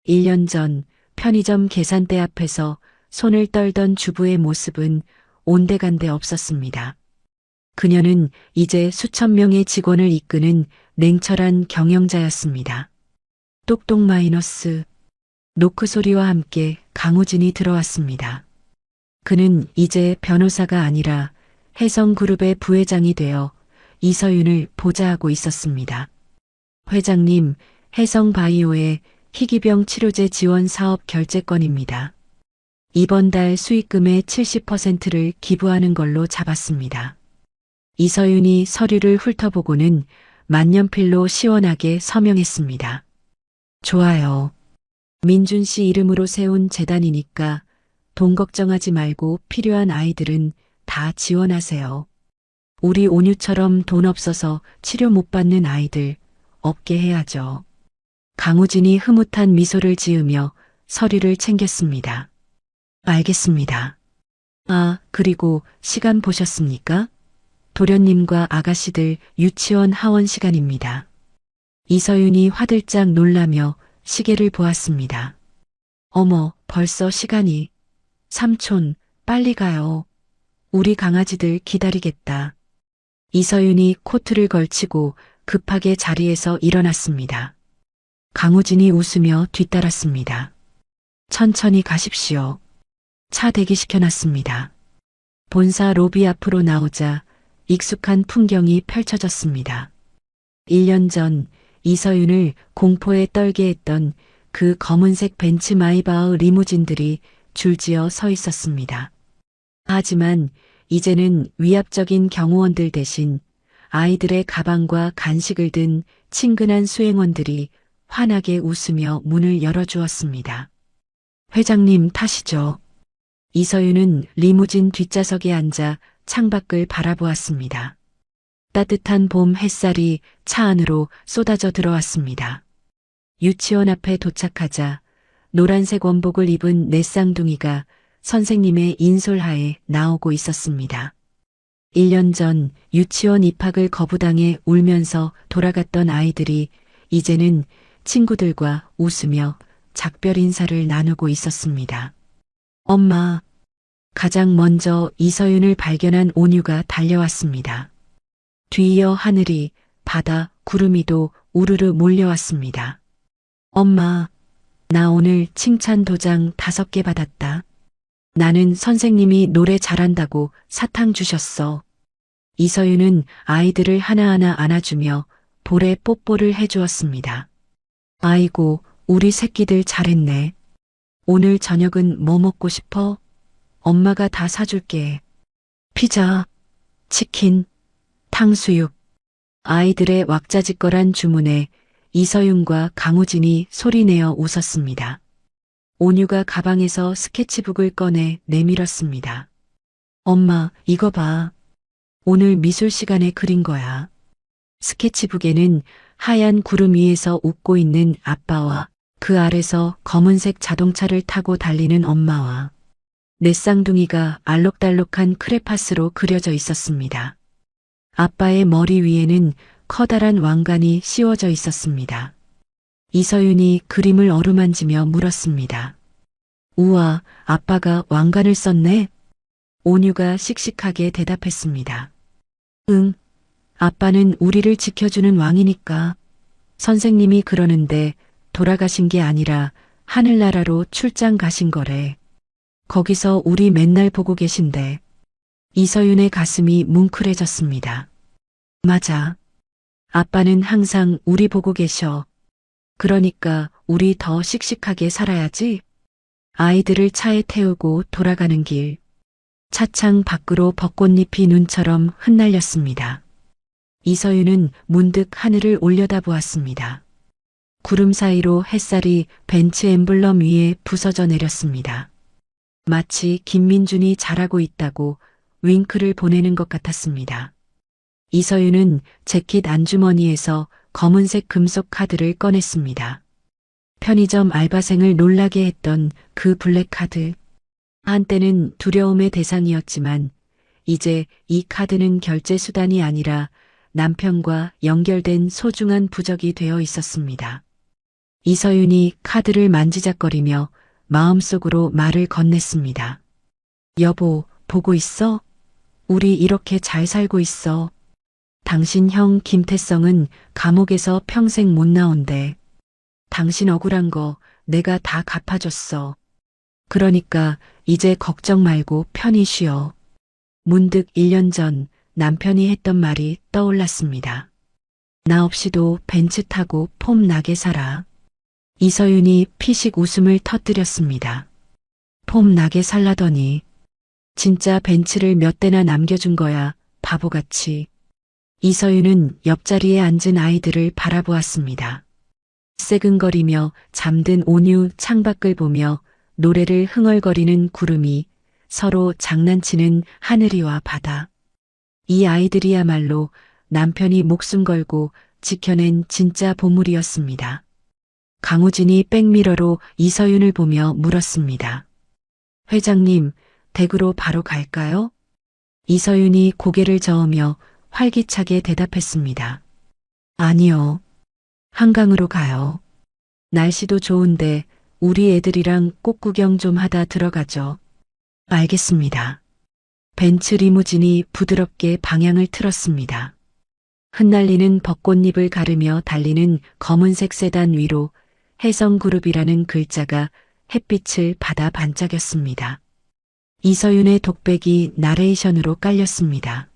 1년 전 편의점 계산대 앞에서 손을 떨던 주부의 모습은 온데간데 없었습니다. 그녀는 이제 수천 명의 직원을 이끄는 냉철한 경영자였습니다. 똑똑 마이너스. 노크 소리와 함께 강우진이 들어왔습니다. 그는 이제 변호사가 아니라 혜성그룹의 부회장이 되어 이서윤을 보좌하고 있었습니다. 회장님, 혜성바이오의 희귀병 치료제 지원 사업 결제건입니다. 이번 달 수익금의 70%를 기부하는 걸로 잡았습니다. 이서윤이 서류를 훑어보고는 만년필로 시원하게 서명했습니다. 좋아요. 민준 씨 이름으로 세운 재단이니까 돈 걱정하지 말고 필요한 아이들은 다 지원하세요. 우리 온유처럼 돈 없어서 치료 못 받는 아이들 없게 해야죠. 강우진이 흐뭇한 미소를 지으며 서류를 챙겼습니다. 알겠습니다. 아, 그리고 시간 보셨습니까? 도련님과 아가씨들 유치원 하원 시간입니다. 이서윤이 화들짝 놀라며 시계를 보았습니다. 어머, 벌써 시간이. 삼촌, 빨리 가요. 우리 강아지들 기다리겠다. 이서윤이 코트를 걸치고 급하게 자리에서 일어났습니다. 강우진이 웃으며 뒤따랐습니다. 천천히 가십시오. 차 대기시켜놨습니다. 본사 로비 앞으로 나오자 익숙한 풍경이 펼쳐졌습니다. 1년 전 이서윤을 공포에 떨게 했던 그 검은색 벤츠 마이바흐 리무진들이 줄지어 서 있었습니다. 하지만 이제는 위압적인 경호원들 대신 아이들의 가방과 간식을 든 친근한 수행원들이 환하게 웃으며 문을 열어주었습니다. 회장님 타시죠. 이서윤은 리무진 뒷좌석에 앉아 창밖을 바라보았습니다. 따뜻한 봄 햇살이 차 안으로 쏟아져 들어왔습니다. 유치원 앞에 도착하자 노란색 원복을 입은 네 쌍둥이가 선생님의 인솔하에 나오고 있었습니다. 1년 전 유치원 입학을 거부당해 울면서 돌아갔던 아이들이 이제는 친구들과 웃으며 작별 인사를 나누고 있었습니다. 엄마. 가장 먼저 이서윤을 발견한 온유가 달려왔습니다. 뒤이어 하늘이, 바다, 구름이도 우르르 몰려왔습니다. 엄마, 나 오늘 칭찬 도장 5개 받았다. 나는 선생님이 노래 잘한다고 사탕 주셨어. 이서윤은 아이들을 하나하나 안아주며 볼에 뽀뽀를 해주었습니다. 아이고, 우리 새끼들 잘했네. 오늘 저녁은 뭐 먹고 싶어? 엄마가 다 사줄게. 피자, 치킨, 탕수육. 아이들의 왁자지껄한 주문에 이서윤과 강우진이 소리내어 웃었습니다. 온유가 가방에서 스케치북을 꺼내 내밀었습니다. 엄마, 이거 봐. 오늘 미술 시간에 그린 거야. 스케치북에는 하얀 구름 위에서 웃고 있는 아빠와 그 아래서 검은색 자동차를 타고 달리는 엄마와 내 쌍둥이가 알록달록한 크레파스로 그려져 있었습니다. 아빠의 머리 위에는 커다란 왕관이 씌워져 있었습니다. 이서윤이 그림을 어루만지며 물었습니다. 우와, 아빠가 왕관을 썼네? 온유가 씩씩하게 대답했습니다. 응, 아빠는 우리를 지켜주는 왕이니까. 선생님이 그러는데 돌아가신 게 아니라 하늘나라로 출장 가신 거래. 거기서 우리 맨날 보고 계신데. 이서윤의 가슴이 뭉클해졌습니다. 맞아. 아빠는 항상 우리 보고 계셔. 그러니까 우리 더 씩씩하게 살아야지. 아이들을 차에 태우고 돌아가는 길. 차창 밖으로 벚꽃잎이 눈처럼 흩날렸습니다. 이서윤은 문득 하늘을 올려다보았습니다. 구름 사이로 햇살이 벤츠 엠블럼 위에 부서져 내렸습니다. 마치 김민준이 잘하고 있다고 윙크를 보내는 것 같았습니다. 이서윤은 재킷 안주머니에서 검은색 금속 카드를 꺼냈습니다. 편의점 알바생을 놀라게 했던 그 블랙카드. 한때는 두려움의 대상이었지만 이제 이 카드는 결제 수단이 아니라 남편과 연결된 소중한 부적이 되어 있었습니다. 이서윤이 카드를 만지작거리며 마음속으로 말을 건넸습니다. 여보, 보고 있어? 우리 이렇게 잘 살고 있어. 당신 형 김태성은 감옥에서 평생 못 나온대. 당신 억울한 거 내가 다 갚아줬어. 그러니까 이제 걱정 말고 편히 쉬어. 문득 1년 전 남편이 했던 말이 떠올랐습니다. 나 없이도 벤츠 타고 폼 나게 살아. 이서윤이 피식 웃음을 터뜨렸습니다. 폼 나게 살라더니 진짜 벤츠를 몇 대나 남겨준 거야, 바보같이. 이서윤은 옆자리에 앉은 아이들을 바라보았습니다. 새근거리며 잠든 온유 창밖을 보며 노래를 흥얼거리는 구름이, 서로 장난치는 하늘이와 바다. 이 아이들이야말로 남편이 목숨 걸고 지켜낸 진짜 보물이었습니다. 강우진이 백미러로 이서윤을 보며 물었습니다. 회장님, 댁으로 바로 갈까요? 이서윤이 고개를 저으며 활기차게 대답했습니다. 아니요. 한강으로 가요. 날씨도 좋은데 우리 애들이랑 꽃구경 좀 하다 들어가죠. 알겠습니다. 벤츠 리무진이 부드럽게 방향을 틀었습니다. 흩날리는 벚꽃잎을 가르며 달리는 검은색 세단 위로 혜성그룹이라는 글자가 햇빛을 받아 반짝였습니다. 이서윤의 독백이 나레이션으로 깔렸습니다.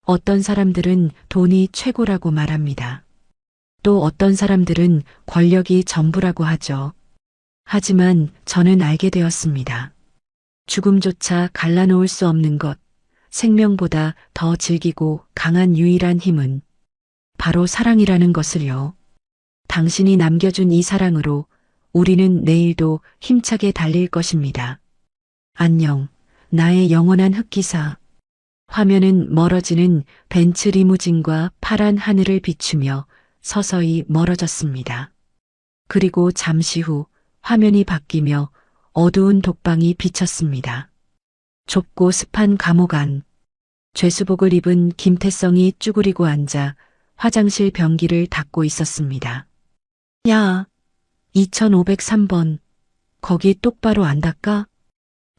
어떤 사람들은 돈이 최고라고 말합니다. 또 어떤 사람들은 권력이 전부라고 하죠. 하지만 저는 알게 되었습니다. 죽음조차 갈라놓을 수 없는 것, 생명보다 더 질기고 강한 유일한 힘은 바로 사랑이라는 것을요. 당신이 남겨준 이 사랑으로 우리는 내일도 힘차게 달릴 것입니다. 안녕, 나의 영원한 흑기사. 화면은 멀어지는 벤츠 리무진과 파란 하늘을 비추며 서서히 멀어졌습니다. 그리고 잠시 후 화면이 바뀌며 어두운 독방이 비쳤습니다. 좁고 습한 감옥 안. 죄수복을 입은 김태성이 쭈그리고 앉아 화장실 변기를 닦고 있었습니다. 야, 2503번. 거기 똑바로 안 닦아?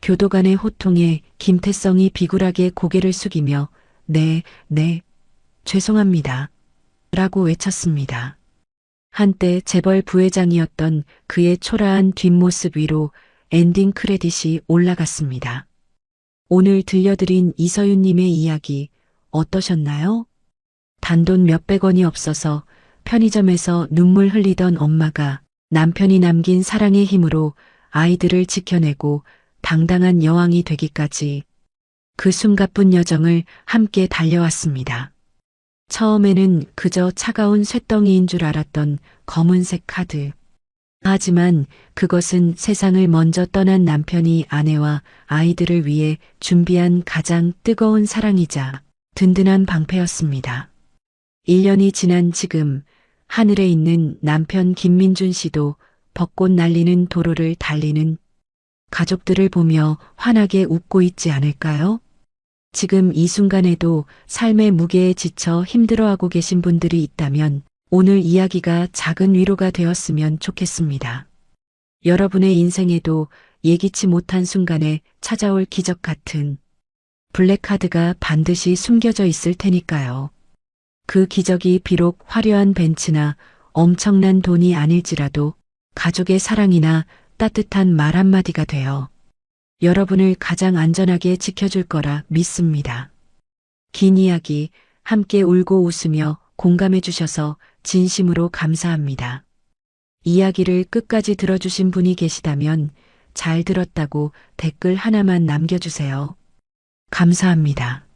교도관의 호통에 김태성이 비굴하게 고개를 숙이며 네, 죄송합니다. 라고 외쳤습니다. 한때 재벌 부회장이었던 그의 초라한 뒷모습 위로 엔딩 크레딧이 올라갔습니다. 오늘 들려드린 이서윤님의 이야기 어떠셨나요? 단돈 몇백 원이 없어서 편의점에서 눈물 흘리던 엄마가 남편이 남긴 사랑의 힘으로 아이들을 지켜내고 당당한 여왕이 되기까지 그 숨가쁜 여정을 함께 달려왔습니다. 처음에는 그저 차가운 쇳덩이인 줄 알았던 검은색 카드. 하지만 그것은 세상을 먼저 떠난 남편이 아내와 아이들을 위해 준비한 가장 뜨거운 사랑이자 든든한 방패였습니다. 1년이 지난 지금 하늘에 있는 남편 김민준 씨도 벚꽃 날리는 도로를 달리는 가족들을 보며 환하게 웃고 있지 않을까요? 지금 이 순간에도 삶의 무게에 지쳐 힘들어하고 계신 분들이 있다면 오늘 이야기가 작은 위로가 되었으면 좋겠습니다. 여러분의 인생에도 예기치 못한 순간에 찾아올 기적 같은 블랙카드가 반드시 숨겨져 있을 테니까요. 그 기적이 비록 화려한 벤츠나 엄청난 돈이 아닐지라도 가족의 사랑이나 따뜻한 말 한마디가 되어 여러분을 가장 안전하게 지켜줄 거라 믿습니다. 긴 이야기 함께 울고 웃으며 공감해 주셔서 진심으로 감사합니다. 이야기를 끝까지 들어주신 분이 계시다면 잘 들었다고 댓글 하나만 남겨주세요. 감사합니다.